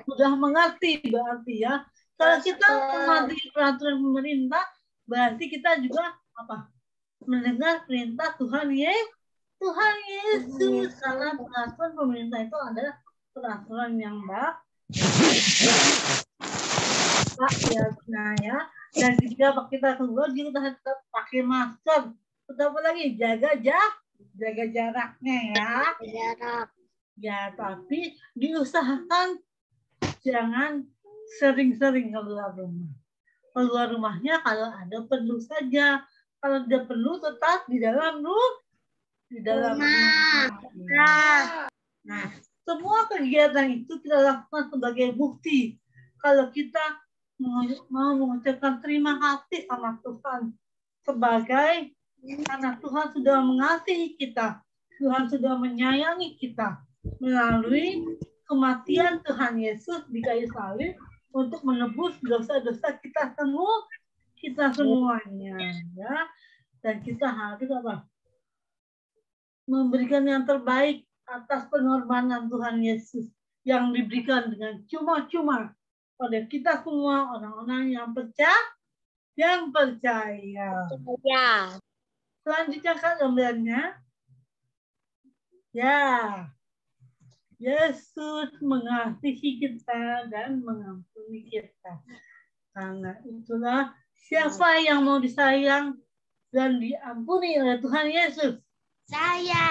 Sudah mengerti berarti ya. Kalau kita mematuhi peraturan pemerintah, berarti kita juga apa? Mendengar perintah Tuhan Yesus. Karena peraturan pemerintah itu adalah peraturan yang baik. Ya. Dan jika kita keluar kita harus tetap pakai masker. Tetap lagi jaga jaraknya ya. Jarak. Ya, tapi diusahakan jangan sering-sering keluar rumah. Keluar rumahnya kalau ada perlu saja. Kalau tidak perlu tetap di dalam rumah. Nah, semua kegiatan itu kita lakukan sebagai bukti kalau kita mau mengucapkan terima kasih sama Tuhan karena Tuhan sudah mengasihi kita, Tuhan sudah menyayangi kita melalui kematian Tuhan Yesus di kayu salib untuk menebus dosa-dosa kita semuanya ya. Dan kita harus apa? Memberikan yang terbaik atas pengorbanan Tuhan Yesus yang diberikan dengan cuma-cuma pada kita semua orang-orang yang percaya. Selanjutnya Kak gambarnya. Ya. Yesus mengasihi kita dan mengampuni kita. Karena itulah siapa yang mau disayang dan diampuni oleh Tuhan Yesus? Saya.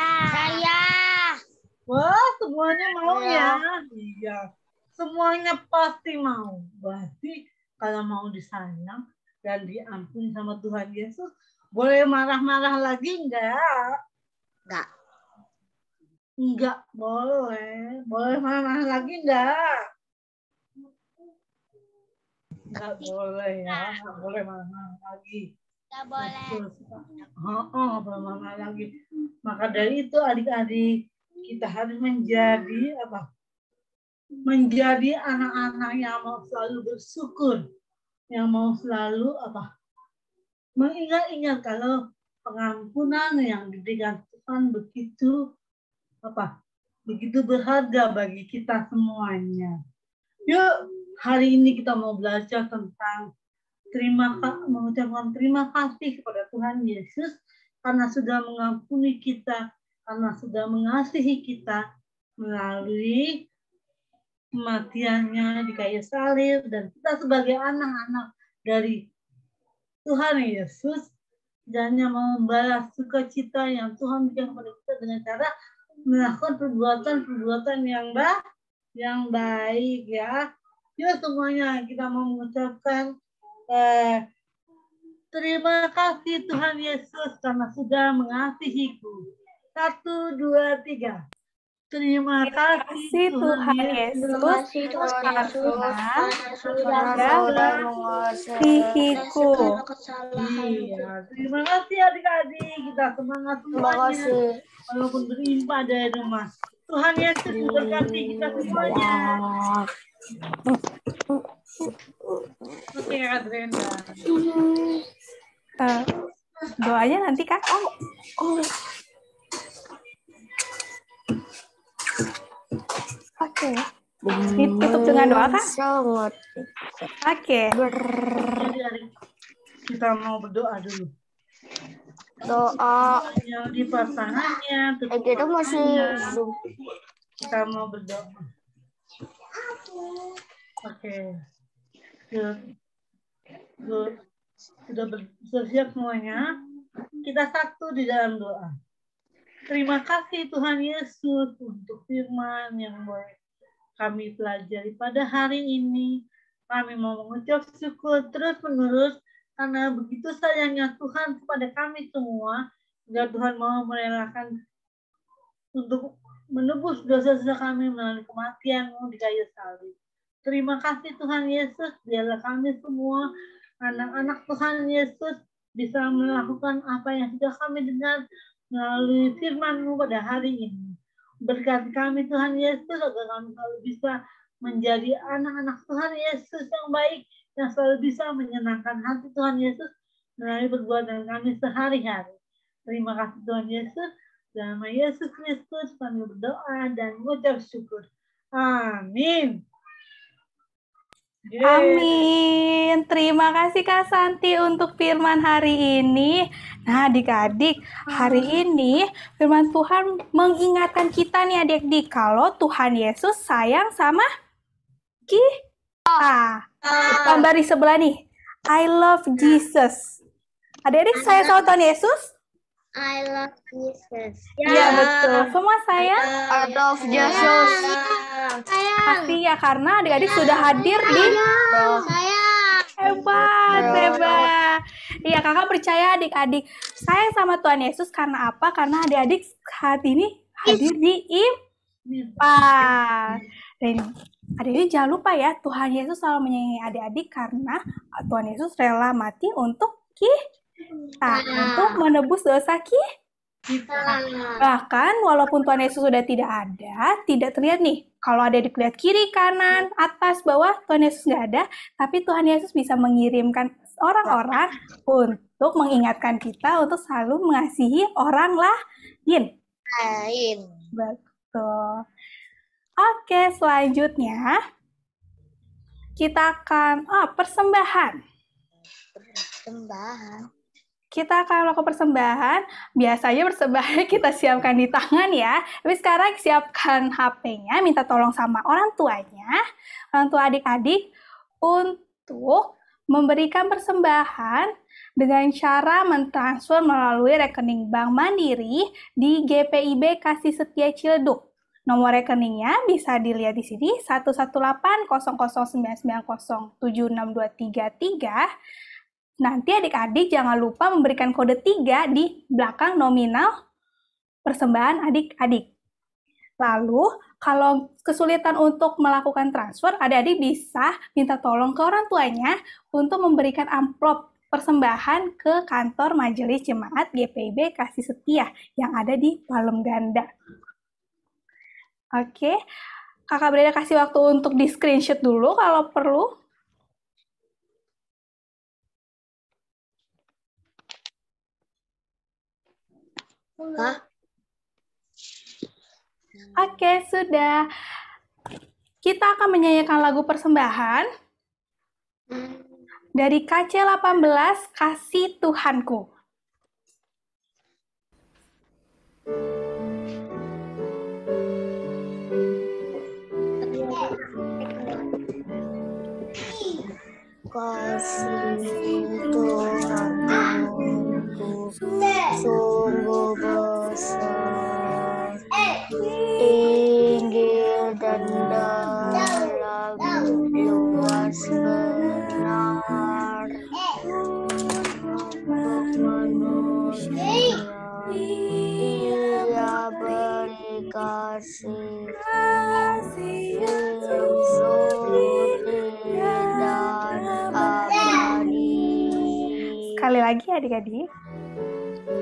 Wah, semuanya mau ya? Iya. Semuanya pasti mau. Berarti kalau mau disayang dan diampuni sama Tuhan Yesus, boleh marah-marah lagi enggak? Enggak. Enggak boleh. Boleh marah lagi enggak? Enggak boleh ya. Enggak boleh marah-marah lagi. Enggak boleh. Enggak boleh marah lagi. Maka dari itu adik-adik, kita harus menjadi apa? Menjadi anak-anak yang mau selalu bersyukur, yang mau selalu apa? Mengingat-ingat kalau pengampunan yang diberikan Tuhan begitu apa? Begitu berharga bagi kita semuanya. Yuk, hari ini kita mau belajar tentang mengucapkan terima kasih kepada Tuhan Yesus karena sudah mengampuni kita, karena sudah mengasihi kita melalui kematiannya di kayu salib, dan kita sebagai anak-anak dari Tuhan Yesus hanya mau membalas sukacita yang Tuhan berikan kepada kita dengan cara melakukan perbuatan-perbuatan yang baik ya. Yuk semuanya kita mau mengucapkan terima kasih Tuhan Yesus karena sudah mengasihiku. 1, 2, 3. Terima kasih Tuhan Yesus karena sudah mengasihiku. Iya, terima kasih adik-adik. Kita semangat semuanya. Walaupun berlimpah dari rumah. Tuhan Yesus memberkati kita semuanya. Oke, Kak Brenda. Doanya nanti Kak. Oke. Ditutup dengan doa Kak? Oke. Kita mau berdoa dulu. Doa. Yang di pasangannya. Kita masih Zoom. Kita mau berdoa. Oke. Sudah bersiap semuanya. Kita satu di dalam doa. Terima kasih Tuhan Yesus untuk firman yang boleh kami pelajari pada hari ini. Kami mau mengucap syukur terus-menerus karena begitu sayangnya Tuhan kepada kami semua, hingga Tuhan mau merelakan untuk menebus dosa-dosa kami melalui kematian-Mu di kayu salib. Terima kasih Tuhan Yesus, biarlah kami semua anak-anak Tuhan Yesus bisa melakukan apa yang sudah kami dengar melalui firman-Mu pada hari ini. Berkati kami Tuhan Yesus agar kami selalu bisa menjadi anak-anak Tuhan Yesus yang baik, yang selalu bisa menyenangkan hati Tuhan Yesus melalui perbuatan kami sehari-hari. Terima kasih Tuhan Yesus. Dalam nama Yesus Kristus kami berdoa dan mengucap syukur. Amin. Amin. Terima kasih Kak Santi untuk firman hari ini. Nah adik-adik, hari ini firman Tuhan mengingatkan kita nih adik-adik kalau Tuhan Yesus sayang sama kita. Gambar di sebelah nih, I love Jesus. Adik-adik sayang sama Tuhan Yesus? I love Jesus. Iya betul. Semua sayang? I love Jesus. Pasti ya karena adik-adik sudah hadir di hebat. Iya kakak percaya adik-adik sayang sama Tuhan Yesus karena apa? Karena adik-adik saat ini hadir di IMPA. Dan adik-adik jangan lupa ya Tuhan Yesus selalu menyayangi adik-adik karena Tuhan Yesus rela mati untuk kita. Untuk menebus dosa kita. Bahkan walaupun Tuhan Yesus sudah tidak ada, tidak terlihat nih. Kalau ada dilihat kiri, kanan, atas, bawah, Tuhan Yesus nggak ada. Tapi Tuhan Yesus bisa mengirimkan orang-orang untuk mengingatkan kita untuk selalu mengasihi orang lain. Betul. Oke, selanjutnya kita akan persembahan. kita akan melakukan persembahan. Biasanya persembahan kita siapkan di tangan ya. Tapi sekarang siapkan HP-nya, minta tolong sama orang tuanya, orang tua adik-adik untuk memberikan persembahan dengan cara mentransfer melalui rekening Bank Mandiri di GPIB Kasih Setia Ciledug. Nomor rekeningnya bisa dilihat di sini 1180009607623. Nanti adik-adik jangan lupa memberikan kode 3 di belakang nominal persembahan adik-adik. Lalu, kalau kesulitan untuk melakukan transfer, adik-adik bisa minta tolong ke orang tuanya untuk memberikan amplop persembahan ke kantor Majelis Jemaat GPIB Kasih Setia yang ada di Palem Ganda. Oke, Kakak Brenda kasih waktu untuk di screenshot dulu kalau perlu. Oke, sudah. Kita akan menyanyikan lagu persembahan dari KC18, Kasih Tuhanku. Kasih Tuhanku sungguh besar, tinggi dan dalam, luas benar, untuk manusia Ia beri kasih yang suci dan abadi. Sekali lagi adik-adik.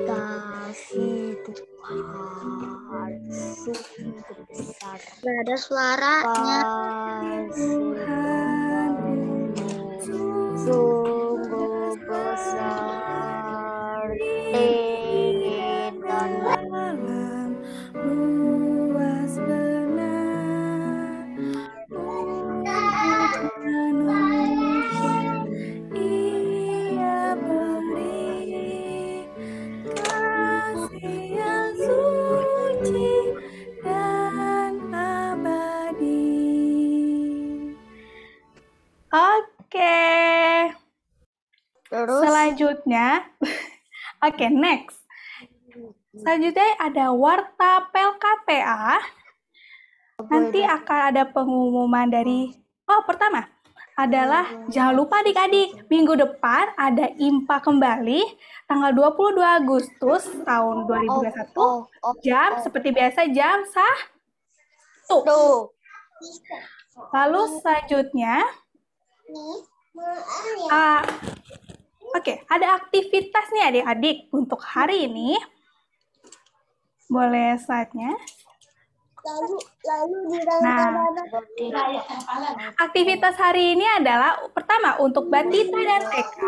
Kasih Tuhan sungguh besar. Nggak ada suaranya. Kasih Tuhan sungguh besar, tinggi dan dalam, luas benar, untuk manusia Ia beri kasih yang suci dan abadi. Oke. Terus Selanjutnya, oke, next. Selanjutnya ada Warta PLKTA. Nanti akan ada pengumuman dari, pertama adalah jangan lupa adik-adik, minggu depan ada IMPA kembali tanggal 22 Agustus tahun 2021. Jam seperti biasa jam 1. Lalu selanjutnya, ada aktivitas nih adik-adik untuk hari ini. Boleh slide-nya. Nah, aktivitas hari ini adalah pertama untuk Batita dan TK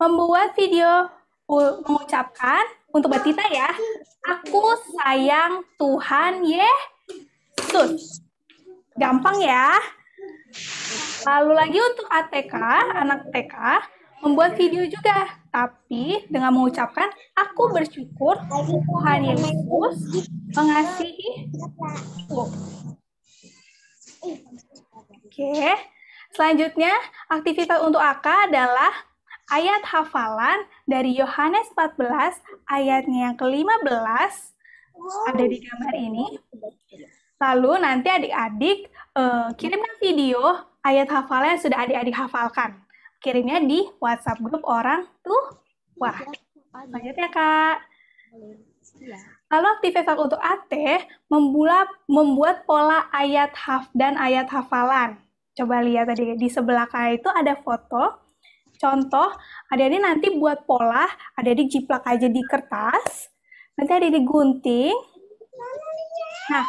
membuat video mengucapkan untuk Batita ya, aku sayang Tuhan Yesus. Gampang ya. Lalu lagi untuk ATK, anak TK, membuat video juga, tapi dengan mengucapkan, aku bersyukur Tuhan Yesus mengasihi aku. Oke, selanjutnya aktivitas untuk AK adalah ayat hafalan dari Yohanes 14, ayatnya yang ke-15, ada di gambar ini. Lalu nanti adik-adik kirimkan video ayat hafalan yang sudah adik-adik hafalkan. Kirimnya di WhatsApp grup orang tua. Selanjutnya, Kak. Lalu aktivitas untuk AT membuat pola ayat dan ayat hafalan. Coba lihat tadi di sebelah kanan itu ada foto. Contoh, adik-adik nanti buat pola, adik-adik jiplak aja di kertas. Nanti adik-adik gunting. Nah,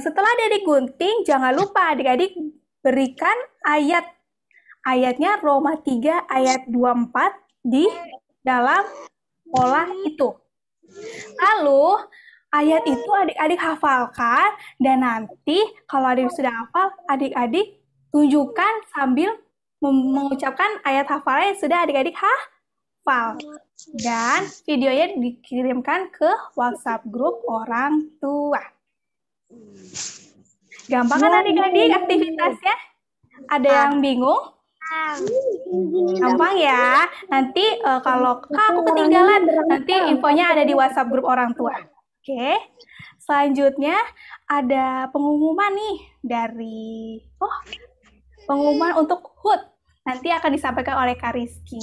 setelah adik-adik gunting, jangan lupa adik-adik berikan ayatnya Roma 3 ayat 24 di dalam pola itu. Lalu ayat itu adik-adik hafalkan dan nanti kalau adik sudah hafal, adik-adik tunjukkan sambil mengucapkan ayat hafalan yang sudah adik-adik hafal. Dan videonya dikirimkan ke WhatsApp grup orang tua. Gampang kan adik-adik aktivitasnya? Ada yang bingung? Gampang ya. Nanti kalau aku ketinggalan, nanti infonya ada di WhatsApp grup orang tua. Oke. Selanjutnya ada pengumuman nih dari pengumuman untuk HUT. Nanti akan disampaikan oleh Kak Rizky.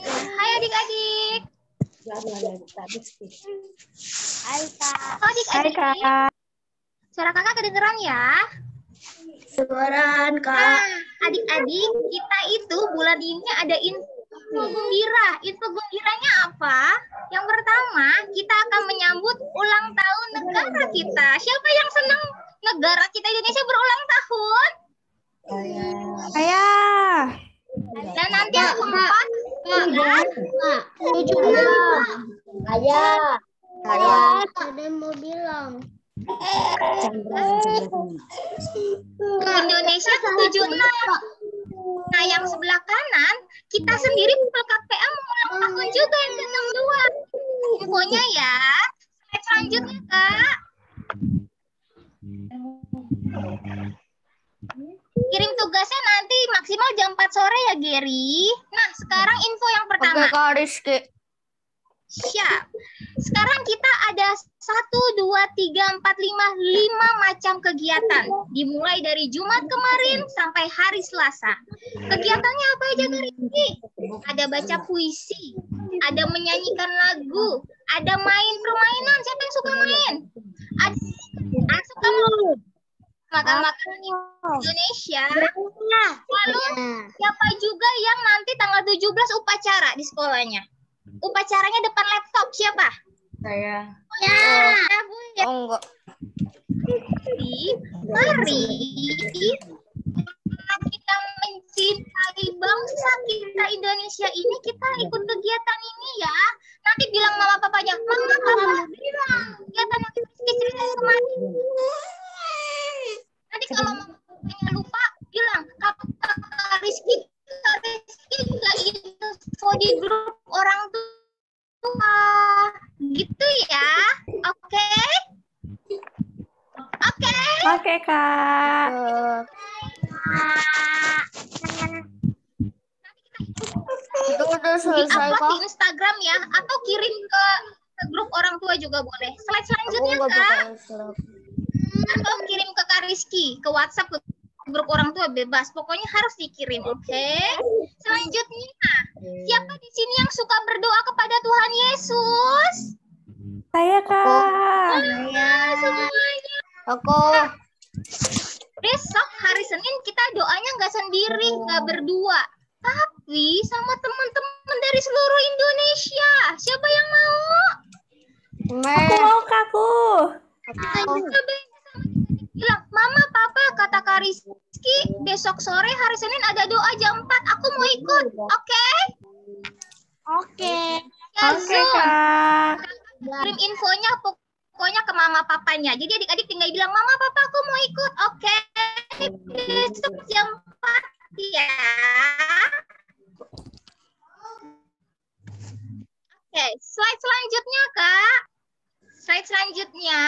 Hai adik-adik. Hai Kak. Oh, adik-adik. Hai Kak. Suara kakak kedengeran ya? Suaraan Nah, adik-adik, kita itu bulan ini ada info gembira. Info gembiranya apa? Yang pertama, kita akan menyambut ulang tahun negara kita. Siapa yang senang negara kita Indonesia berulang tahun? Saya. Dan nanti yang keempat, ada yang mau bilang. Indonesia 76. Nah, yang sebelah kanan, kita sendiri KPA mengulang tahun juga yang ke-62. Infonya ya. Slide selanjutnya, Kak. Kirim tugasnya nanti maksimal jam 4 sore ya, Gary. Nah, sekarang info yang pertama. Oke, Kak Rizky. Siap. Sekarang kita ada 1, 2, 3, 4, 5 macam kegiatan. Dimulai dari Jumat kemarin sampai hari Selasa. Kegiatannya apa aja, Rizky? Ada baca puisi, ada menyanyikan lagu, ada main permainan. Siapa yang suka main? Ada suka makan-makanan Indonesia. Lalu siapa juga yang nanti tanggal 17 upacara di sekolahnya? Upacaranya depan laptop, siapa? Saya. Ya. Oh enggak. Mari kita mencintai bangsa kita Indonesia ini, kita ikut kegiatan ini ya. Nanti bilang mama papanya, mama papa bilang kegiatan yang cerita kemarin. Nanti kalau mama papanya lupa, bilang Kak Rizky nggak info di grup orang tua, gitu ya. Oke? Oke, Kak. Itu udah selesai, Di-upload Kak. di Instagram ya, atau kirim ke grup orang tua juga boleh. Slide Aku selanjutnya, enggak Kak. buka Instagram. Atau kirim ke Kak Rizky, ke WhatsApp, ke grup orang tua bebas. Pokoknya harus dikirim, oke? Selanjutnya, siapa di sini yang suka berdoa kepada Tuhan Yesus? Saya, Kak. Ya, semuanya. Aku Besok hari Senin kita doanya nggak sendiri, nggak berdua, tapi sama teman-teman dari seluruh Indonesia. Siapa yang mau? Aku mau, Kakku. Bilang, Mama, Papa, kata Kak Rizky, besok sore hari Senin ada doa jam 4. Aku mau ikut, oke? Oke. Ya, Oke, Zoom. Kak. Kirim infonya pokoknya ke mama papanya. Jadi adik-adik tinggal bilang, Mama, Papa, aku mau ikut, oke? Besok jam 4 ya. Oke, slide selanjutnya, Kak. Slide selanjutnya.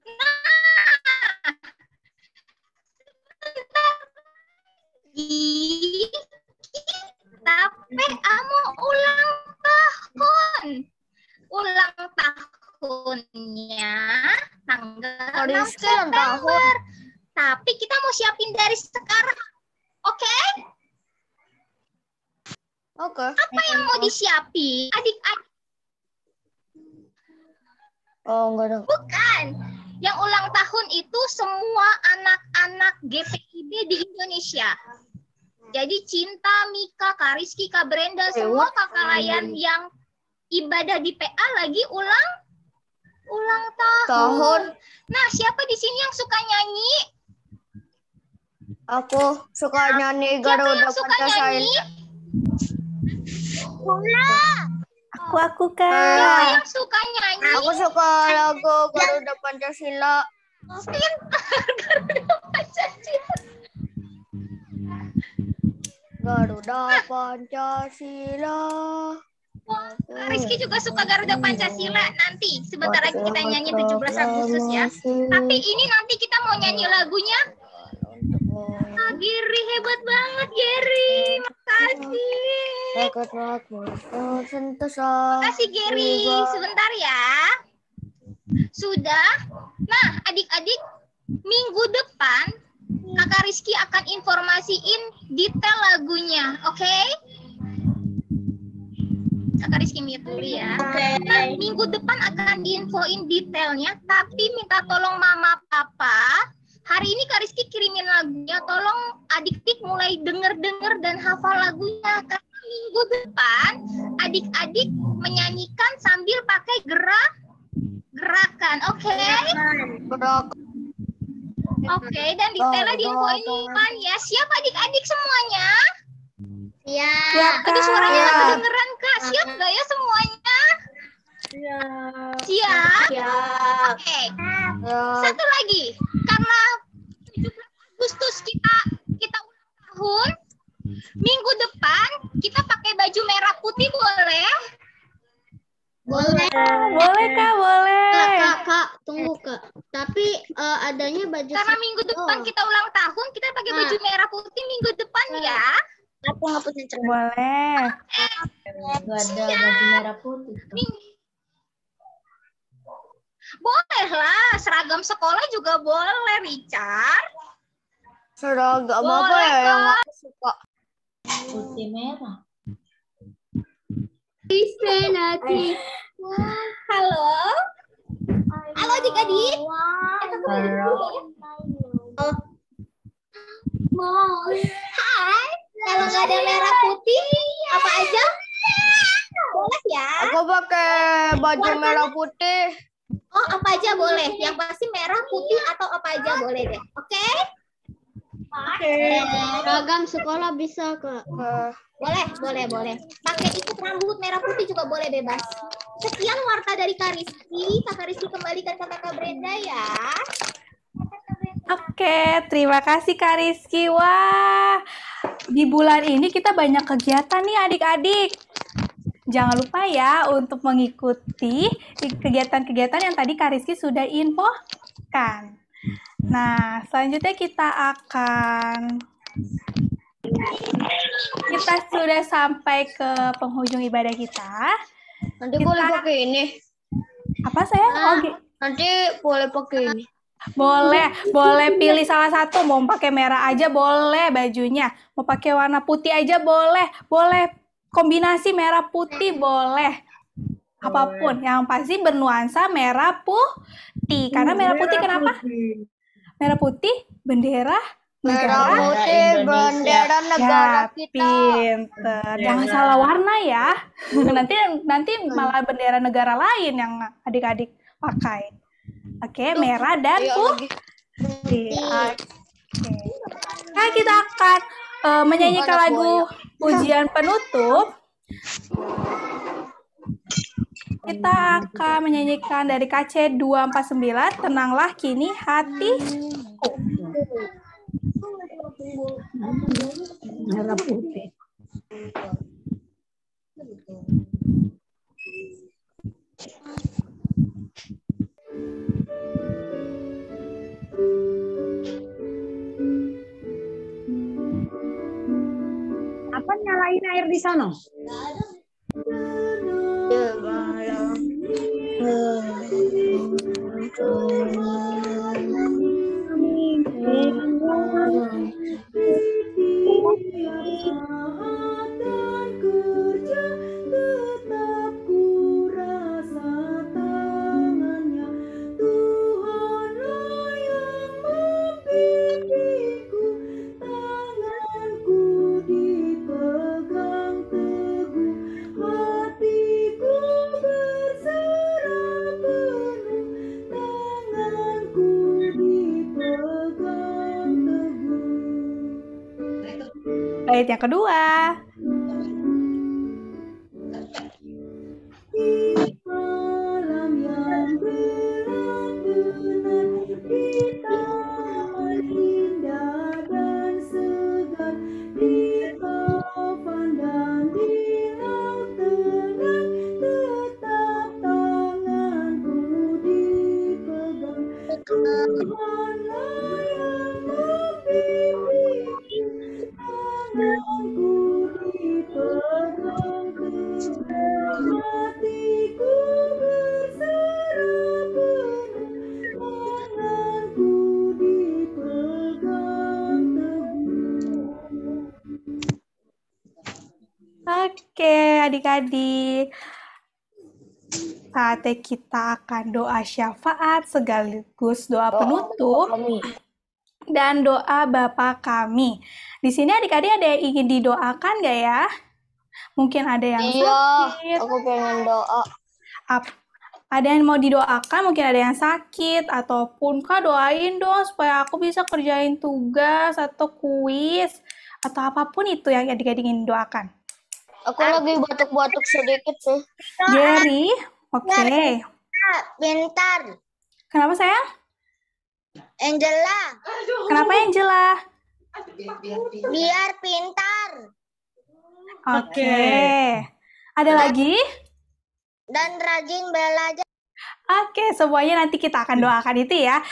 Nah, sebentar lagi kita PA mau ulang tahun. Ulang tahunnya tanggal 6 September. Tapi kita mau siapin dari sekarang. Oke? Oke. Apa yang mau disiapin? Adik-adik, Oh, enggak ada. bukan. Yang ulang tahun itu semua anak-anak GPIB di Indonesia. Jadi Cinta, Mika, Kak Rizky, Kak Brenda, semua kakak layan yang ibadah di PA lagi ulang tahun. Nah, siapa di sini yang suka nyanyi? Aku suka nyanyi Siapa Garuda yang suka Pancasila. nyanyi? Aku, Siapa Kak. yang suka nyanyi? Aku suka lagu Garuda Pancasila. Pintar, Garuda Pancasila. Garuda Pancasila. Kak Rizky juga suka Garuda Pancasila. Nanti sebentar lagi kita nyanyi 17 Agustus ya. Tapi ini nanti kita mau nyanyi lagunya. Giri hebat banget Giri. Makasih. Makasih Giri. Sebentar ya. Sudah. Nah, adik-adik, minggu depan Kakak Rizky akan informasiin detail lagunya, oke? Kakak Rizky mute dulu ya. Nah, minggu depan akan diinfoin detailnya, tapi minta tolong mama papa. Hari ini Kak Rizky kirimin lagunya, tolong adik-adik mulai denger-denger dan hafal lagunya. Karena minggu depan adik-adik menyanyikan sambil pakai gerakan, oke? Oke, dan detailnya diinfoin depan ya. Siap adik-adik semuanya? Siap. Aduh, suaranya nggak kedengeran Kak. Siap nggak ya semuanya? Siap. Oke. Satu lagi, karena 17 Agustus kita ulang tahun, minggu depan kita pakai baju merah putih boleh? Boleh. Boleh Kak, boleh. Kak, tunggu Kak. Tapi adanya baju. Karena minggu depan kita ulang tahun, kita pakai baju merah putih minggu depan ya. Aku nggak punya cermin. Boleh. Gak ada baju merah putih. Boleh lah, seragam sekolah juga boleh, Richard. Seragam apa Boleh, ya yang Kak. aku suka? Putih merah. Halo. Halo adik-adik. Hai. Kalau nggak ada merah putih, apa aja? Boleh ya. Aku pakai baju merah putih. Oh, apa aja boleh. Yang pasti merah, putih, atau apa aja boleh deh. Oke? Seragam sekolah bisa Kak. Boleh. Pakai ikut rambut merah putih juga boleh bebas. Sekian warta dari Kak Rizky. Kakak Rizky kembalikan ke Kakak Brenda ya. Oke, terima kasih Kak Rizky. Wah, di bulan ini kita banyak kegiatan nih adik-adik. Jangan lupa ya untuk mengikuti kegiatan-kegiatan yang tadi Kak Rizky sudah infokan. Nah, selanjutnya kita sudah sampai ke penghujung ibadah kita. Nanti boleh pakai ini. Apa saya? Nanti boleh pakai ini. Boleh pilih salah satu. Mau pakai merah aja boleh bajunya. Mau pakai warna putih aja boleh. Boleh kombinasi merah putih boleh. Apapun. Yang pasti bernuansa merah putih. Karena merah putih kenapa? Merah putih bendera Merah negara. putih bendera negara kita. Pinter. Jangan salah warna ya. Nanti malah bendera negara lain yang adik-adik pakai. Oke, merah dan putih. Oke. Nah, kita akan menyanyikan lagu pujian penutup. Kita akan menyanyikan dari KC 249, Tenanglah Kini Hatiku. Merah putih. Apa nyalain air di sana? Bait yang kedua. Malam yang gelap benar, kita indah dan segar, di Tuhanlah yang membimbingku, tanganku dipegang teguh, hatiku berserah penuh, tanganku dipegang teguh. Oke, adik-adik. Saatnya kita akan doa syafaat sekaligus doa penutup dan doa Bapa kami. Di sini adik-adik ada yang ingin didoakan nggak ya? Mungkin ada yang sakit. Aku pengen doa. Ada yang mau didoakan, mungkin ada yang sakit, ataupun Kak doain dong supaya aku bisa kerjain tugas atau kuis, atau apapun itu yang adik-adik ingin doakan. Aku lagi batuk-batuk sedikit sih. Jerry, oke. Bentar. Kenapa sayang? Angela, Kenapa Angela? biar pintar Oke. Ada lagi? dan rajin belajar. Oke, semuanya nanti kita akan doakan itu ya.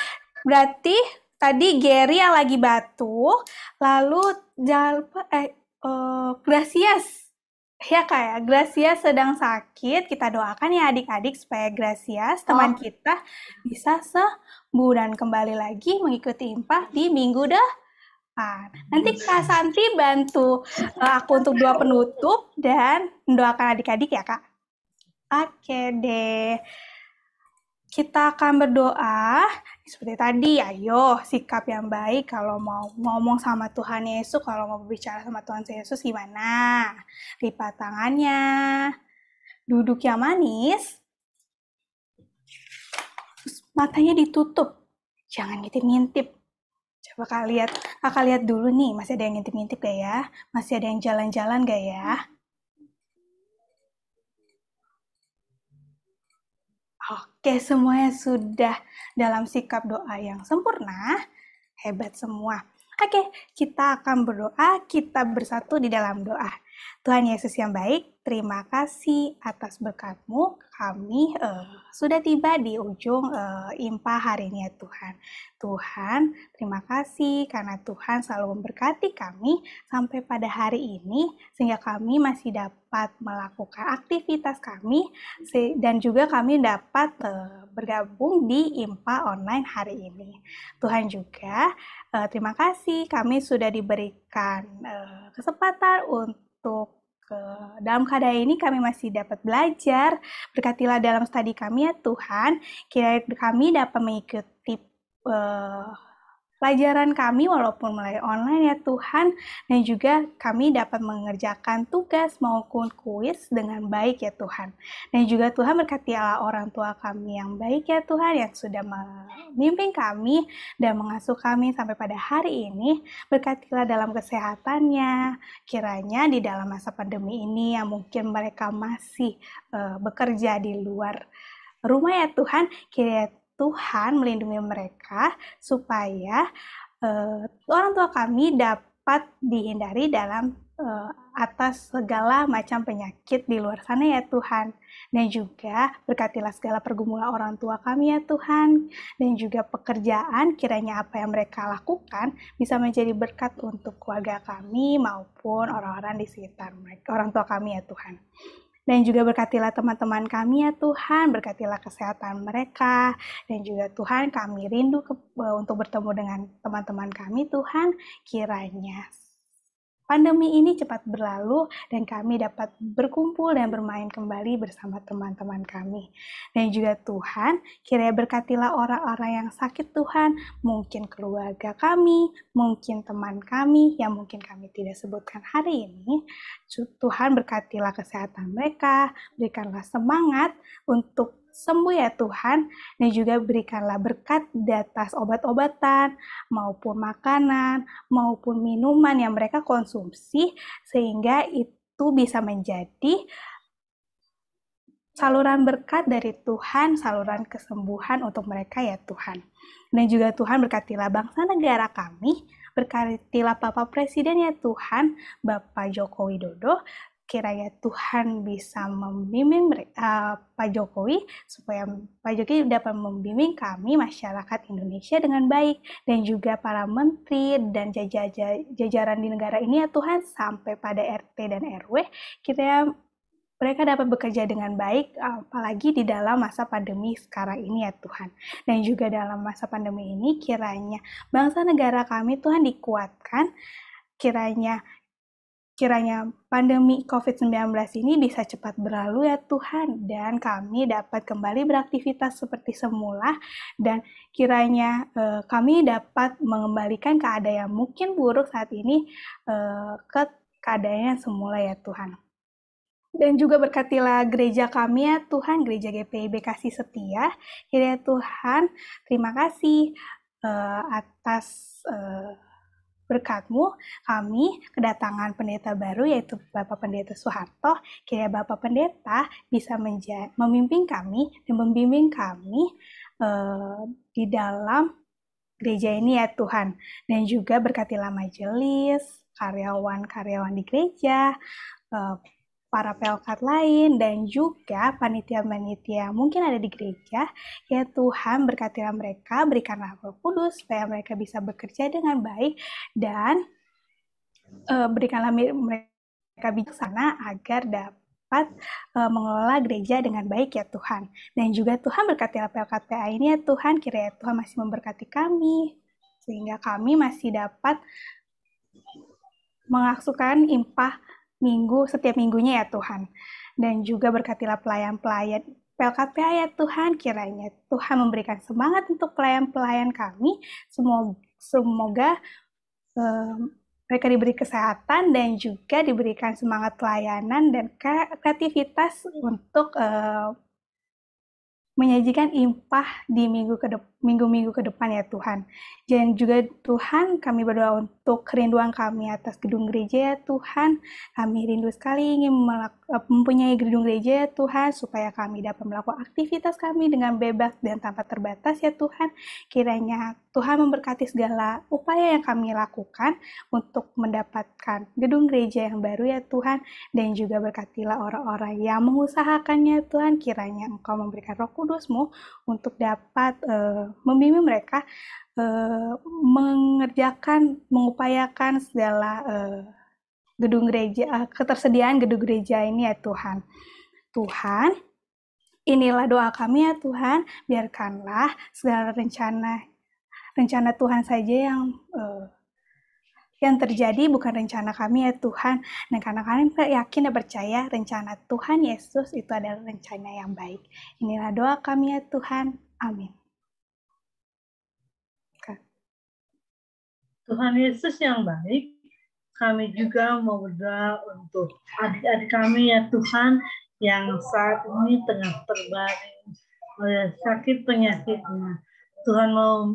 Berarti tadi Gary yang lagi batuk, lalu Gracias. Ya Kak ya, Gracias sedang sakit. Kita doakan ya adik-adik supaya Gracias, teman kita, bisa sembuh dan kembali lagi mengikuti IMPA di minggu depan. Nanti Kak Santi bantu aku untuk doa penutup dan mendoakan adik-adik ya Kak. Oke deh. Kita akan berdoa seperti tadi, ayo sikap yang baik kalau mau ngomong sama Tuhan Yesus, kalau mau berbicara sama Tuhan Yesus gimana? Lipat tangannya, duduk yang manis, terus matanya ditutup, jangan ngintip-ngintip. Coba kakak lihat dulu nih, masih ada yang ngintip-ngintip gak ya? Masih ada yang jalan-jalan gak ya? Oke, semuanya sudah dalam sikap doa yang sempurna. Hebat semua. Oke, kita akan berdoa, kita bersatu di dalam doa. Tuhan Yesus yang baik, terima kasih atas berkat-Mu. Kami sudah tiba di ujung IMPA hari ini ya Tuhan. Tuhan, terima kasih karena Tuhan selalu memberkati kami sampai pada hari ini, sehingga kami masih dapat melakukan aktivitas kami, dan juga kami dapat bergabung di IMPA online hari ini. Tuhan juga, terima kasih kami sudah diberikan kesempatan untuk dalam keadaan ini kami masih dapat belajar. Berkatilah dalam studi kami ya Tuhan. Kiranya kami dapat mengikuti pelajaran kami walaupun melalui online ya Tuhan. Dan juga kami dapat mengerjakan tugas maupun kuis dengan baik ya Tuhan. Dan juga Tuhan berkatilah orang tua kami yang baik ya Tuhan, yang sudah memimpin kami dan mengasuh kami sampai pada hari ini. Berkatilah dalam kesehatannya. Kiranya di dalam masa pandemi ini yang mungkin mereka masih bekerja di luar rumah ya Tuhan, kiranya Tuhan melindungi mereka supaya orang tua kami dapat dihindari dalam atas segala macam penyakit di luar sana ya Tuhan. Dan juga berkatilah segala pergumulan orang tua kami ya Tuhan. Dan juga pekerjaan, kiranya apa yang mereka lakukan bisa menjadi berkat untuk keluarga kami maupun orang-orang di sekitar mereka, orang tua kami ya Tuhan. Dan juga berkatilah teman-teman kami ya Tuhan, berkatilah kesehatan mereka. Dan juga Tuhan, kami rindu untuk bertemu dengan teman-teman kami Tuhan. Kiranya pandemi ini cepat berlalu dan kami dapat berkumpul dan bermain kembali bersama teman-teman kami. Dan juga Tuhan, kiranya berkatilah orang-orang yang sakit Tuhan, mungkin keluarga kami, mungkin teman kami yang mungkin kami tidak sebutkan hari ini. Tuhan berkatilah kesehatan mereka, berikanlah semangat untuk sembuh ya Tuhan, dan juga berikanlah berkat di atas obat-obatan, maupun makanan, maupun minuman yang mereka konsumsi, sehingga itu bisa menjadi saluran berkat dari Tuhan, saluran kesembuhan untuk mereka ya Tuhan. Dan juga Tuhan berkatilah bangsa negara kami, berkatilah Bapak Presiden ya Tuhan, Bapak Joko Widodo, kiranya Tuhan bisa membimbing Pak Jokowi, supaya Pak Jokowi dapat membimbing kami masyarakat Indonesia dengan baik, dan juga para menteri dan jajaran di negara ini ya Tuhan, sampai pada RT dan RW, kiranya mereka dapat bekerja dengan baik, apalagi di dalam masa pandemi sekarang ini ya Tuhan. Dan juga dalam masa pandemi ini kiranya bangsa negara kami Tuhan dikuatkan, kiranya pandemi COVID-19 ini bisa cepat berlalu ya Tuhan, dan kami dapat kembali beraktivitas seperti semula, dan kiranya kami dapat mengembalikan keadaan yang mungkin buruk saat ini ke keadaan yang semula ya Tuhan. Dan juga berkatilah gereja kami ya Tuhan, gereja GPIB Kasih Setia. Kiranya Tuhan, terima kasih atas berkat-Mu, kami kedatangan pendeta baru yaitu Bapak Pendeta Soeharto. Kiranya Bapak Pendeta bisa memimpin kami dan membimbing kami di dalam gereja ini ya Tuhan. Dan juga berkatilah majelis, karyawan-karyawan di gereja, para pelkat lain, dan juga panitia-panitia mungkin ada di gereja. Ya Tuhan, berkatilah mereka, berikanlah Roh Kudus supaya mereka bisa bekerja dengan baik, dan berikanlah mereka bijaksana agar dapat mengelola gereja dengan baik ya Tuhan. Dan juga Tuhan, berkatilah pelkat PA ini ya Tuhan, kiranya Tuhan masih memberkati kami, sehingga kami masih dapat mengaksukan impah setiap minggunya ya Tuhan. Dan juga berkatilah pelayan-pelayan Pelkat PA ya Tuhan, kiranya Tuhan memberikan semangat untuk pelayan-pelayan kami. Semoga mereka diberi kesehatan dan juga diberikan semangat pelayanan dan kreativitas untuk menyajikan impah di minggu-minggu ke depan ya Tuhan. Dan juga Tuhan, kami berdoa untuk kerinduan kami atas gedung gereja ya Tuhan. Kami rindu sekali ingin mempunyai gedung gereja ya Tuhan, supaya kami dapat melakukan aktivitas kami dengan bebas dan tanpa terbatas ya Tuhan. Kiranya Tuhan memberkati segala upaya yang kami lakukan untuk mendapatkan gedung gereja yang baru ya Tuhan. Dan juga berkatilah orang-orang yang mengusahakannya Tuhan. Kiranya Engkau memberikan Roh Kudus-Mu untuk dapat membimbing mereka mengupayakan segala gedung gereja, ketersediaan gedung gereja ini ya Tuhan. Tuhan, inilah doa kami ya Tuhan, biarkanlah segala rencana Tuhan saja yang terjadi, bukan rencana kami ya Tuhan. Dan karena kami yakin dan percaya rencana Tuhan Yesus itu adalah rencana yang baik. Inilah doa kami ya Tuhan. Amin. Tuhan Yesus yang baik, kami juga mau berdoa untuk adik-adik kami ya Tuhan, yang saat ini tengah terbaring oleh sakit penyakitnya. Tuhan mau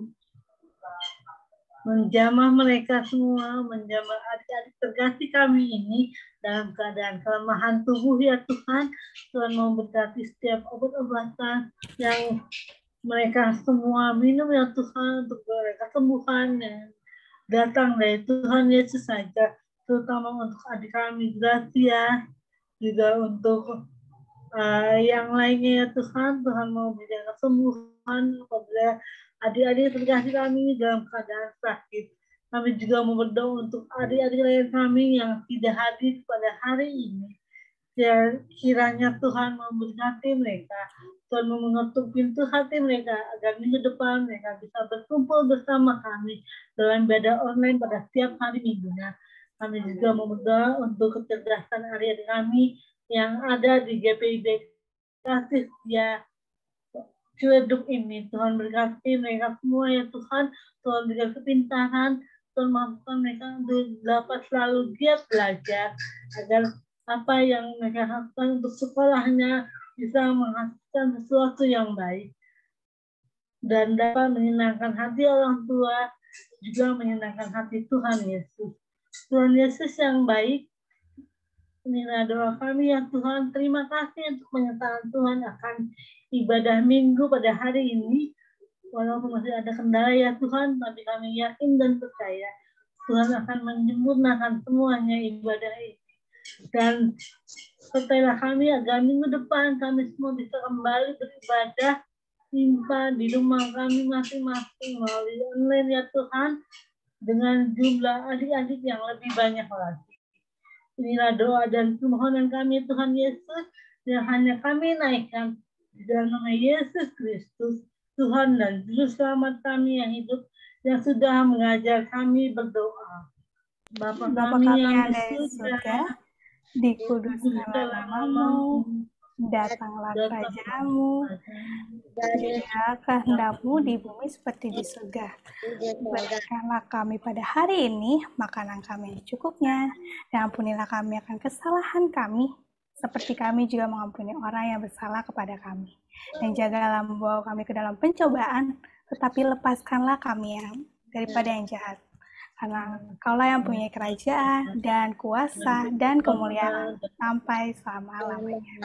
menjamah mereka semua, menjamah adik-adik terkasih kami ini dalam keadaan kelemahan tubuh ya Tuhan. Tuhan mau berkati setiap obat-obatan yang mereka semua minum ya Tuhan, untuk mereka sembuhan yang datang dari Tuhan Yesus saja, terutama untuk adik kami Gracia, juga untuk yang lainnya ya Tuhan. Tuhan mau berikan kesembuhan kepada adik-adik terkasih kami dalam keadaan sakit. Kami juga mau berdoa untuk adik-adik lain kami yang tidak hadir pada hari ini. Kiranya Tuhan memberkati mereka, Tuhan mengetuk pintu hati mereka agar minggu depan mereka bisa berkumpul bersama kami dalam ibadah online pada setiap hari minggunya. Kami juga mau berdoa untuk kecerdasan adik-adik kami yang ada di GPIB Kasih Setia Ciledug ini. Tuhan berkati mereka semua ya Tuhan. Tuhan berikan kepintaran, Tuhan mampukan mereka untuk dapat selalu giat belajar agar apa yang mereka lakukan untuk sekolahnya bisa menghasilkan sesuatu yang baik dan dapat menyenangkan hati orang tua, juga menyenangkan hati Tuhan Yesus. Tuhan Yesus yang baik, inilah doa kami ya Tuhan. Terima kasih untuk penyertaan Tuhan akan ibadah minggu pada hari ini. Walaupun masih ada kendala ya Tuhan, tapi kami yakin dan percaya Tuhan akan menyempurnakan semuanya ibadah ini. Dan sertailah kami agar minggu depan kami semua bisa kembali beribadah limpah di rumah kami masing-masing melalui online ya Tuhan, dengan jumlah adik-adik yang lebih banyak lagi. Inilah doa dan permohonan kami Tuhan Yesus yang hanya kami naikkan di dalam nama Yesus Kristus, Tuhan dan Juru Selamat kami yang hidup, yang sudah mengajar kami berdoa. Bapa kami yang di surga, dikuduskanlah namamu, datanglah kerajaanmu, jadilah kehendakmu di bumi seperti di surga. Berikanlah kami pada hari ini makanan kami yang cukupnya, dan ampunilah kami akan kesalahan kami, seperti kami juga mengampuni orang yang bersalah kepada kami. Dan jagalah membawa kami ke dalam pencobaan, tetapi lepaskanlah kami daripada yang jahat. Karena Kaulah yang punya kerajaan dan kuasa dan kemuliaan sampai selama-lamanya.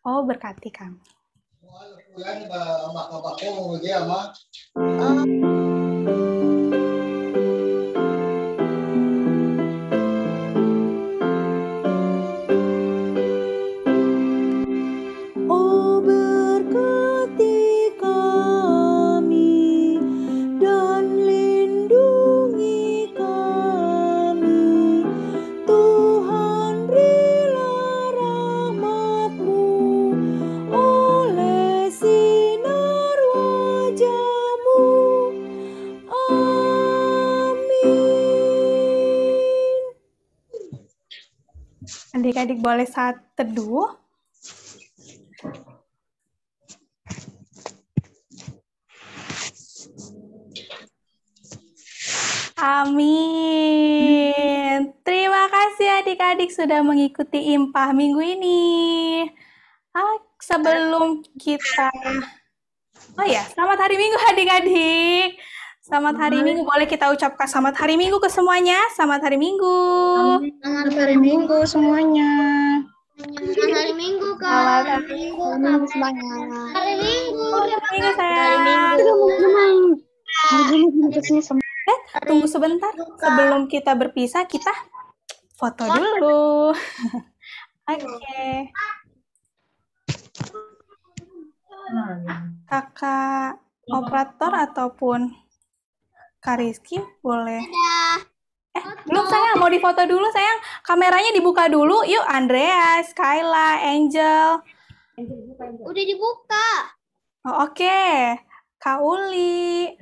Oh, berkati kami. Oh, berkati kami dan lindungi kami, Tuhan, berilah rahmat-Mu oleh sinar wajah-Mu. Amin. Adik-adik boleh saat teduh. Amin. Terima kasih adik-adik sudah mengikuti Impah minggu ini. Sebelum kita... Oh ya, selamat hari Minggu adik-adik. Selamat hari Minggu. Boleh kita ucapkan selamat hari Minggu ke semuanya. Selamat hari Minggu. Selamat hari Minggu semuanya. Selamat hari Minggu, Kak. Selamat hari Minggu, semuanya. Hari Minggu. Selamat Minggu, sayang. Tunggu sebentar. Sebelum kita berpisah, kita foto dulu. Oke. Kakak operator ataupun Kak Rizky boleh. Belum sayang, mau difoto dulu sayang. Kameranya dibuka dulu. Yuk, Andreas, Kayla, Angel. Udah dibuka. Oh, oke. Kak Uli.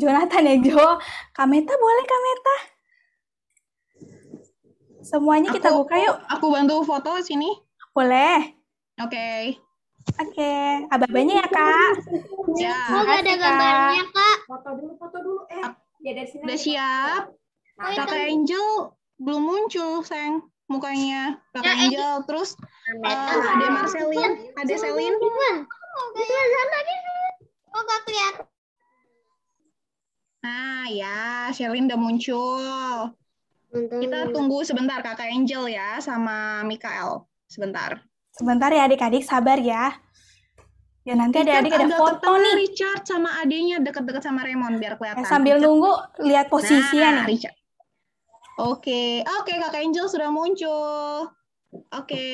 Jonathan ya, Jo. Kameta boleh, Kameta. Semuanya kita buka yuk. Aku bantu foto sini. Boleh. Oke. Oke. Abah-abahnya ya, Kak. Ya. Semoga ada gambarnya, Kak. Foto dulu. Ya dari sini. Udah siap. Kakak Angel belum muncul, sayang, mukanya. Kakak Angel, terus ada Marcelin, ada Selin. Oh, gak kelihatan. Nah, ya, Selin udah muncul. Kita tunggu sebentar, Kakak Angel ya, sama Mikael. Sebentar. Sebentar ya adik-adik, sabar ya. Ya nanti adik-adik ada foto nih. Richard sama adenya deket-deket sama Raymond biar kelihatan. Sambil nunggu, lihat posisinya nih. Richard. Oke, Kakak Angel sudah muncul. Oke.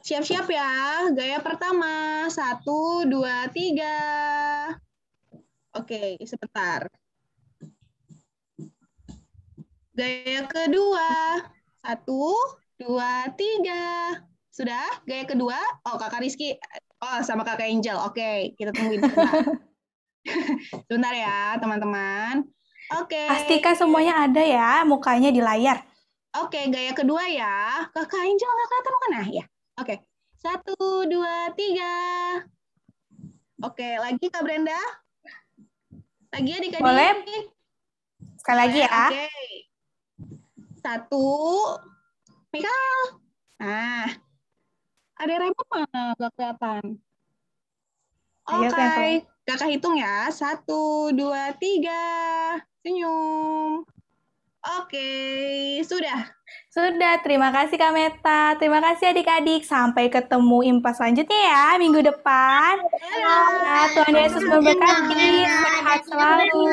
Siap-siap ya. Gaya pertama. 1, 2, 3. Oke, sebentar. Gaya kedua. 1, 2, 3. Sudah? Gaya kedua? Oh, Kakak Rizky. Oh, sama Kakak Angel. Oke, kita tungguin sebentar. Sebentar ya, teman-teman. Oke. Pastikan semuanya ada ya, mukanya di layar. Oke, gaya kedua ya. Kakak Angel nggak kelihatan mana? Ya. Oke. 1, 2, 3. Oke, lagi Kak Brenda. Lagi adik-adik. Boleh. Sekali lagi ya. Oke. 1. Mikael. Nah. Ada Raymond mana? Nggak kelihatan. Oke. Kakak hitung ya. 1, 2, 3. Senyum. Oke, sudah. Sudah, terima kasih Kak Meta. Terima kasih adik-adik. Sampai ketemu Impah selanjutnya ya, minggu depan. Tuhan Yesus memberkati. Sehat selalu.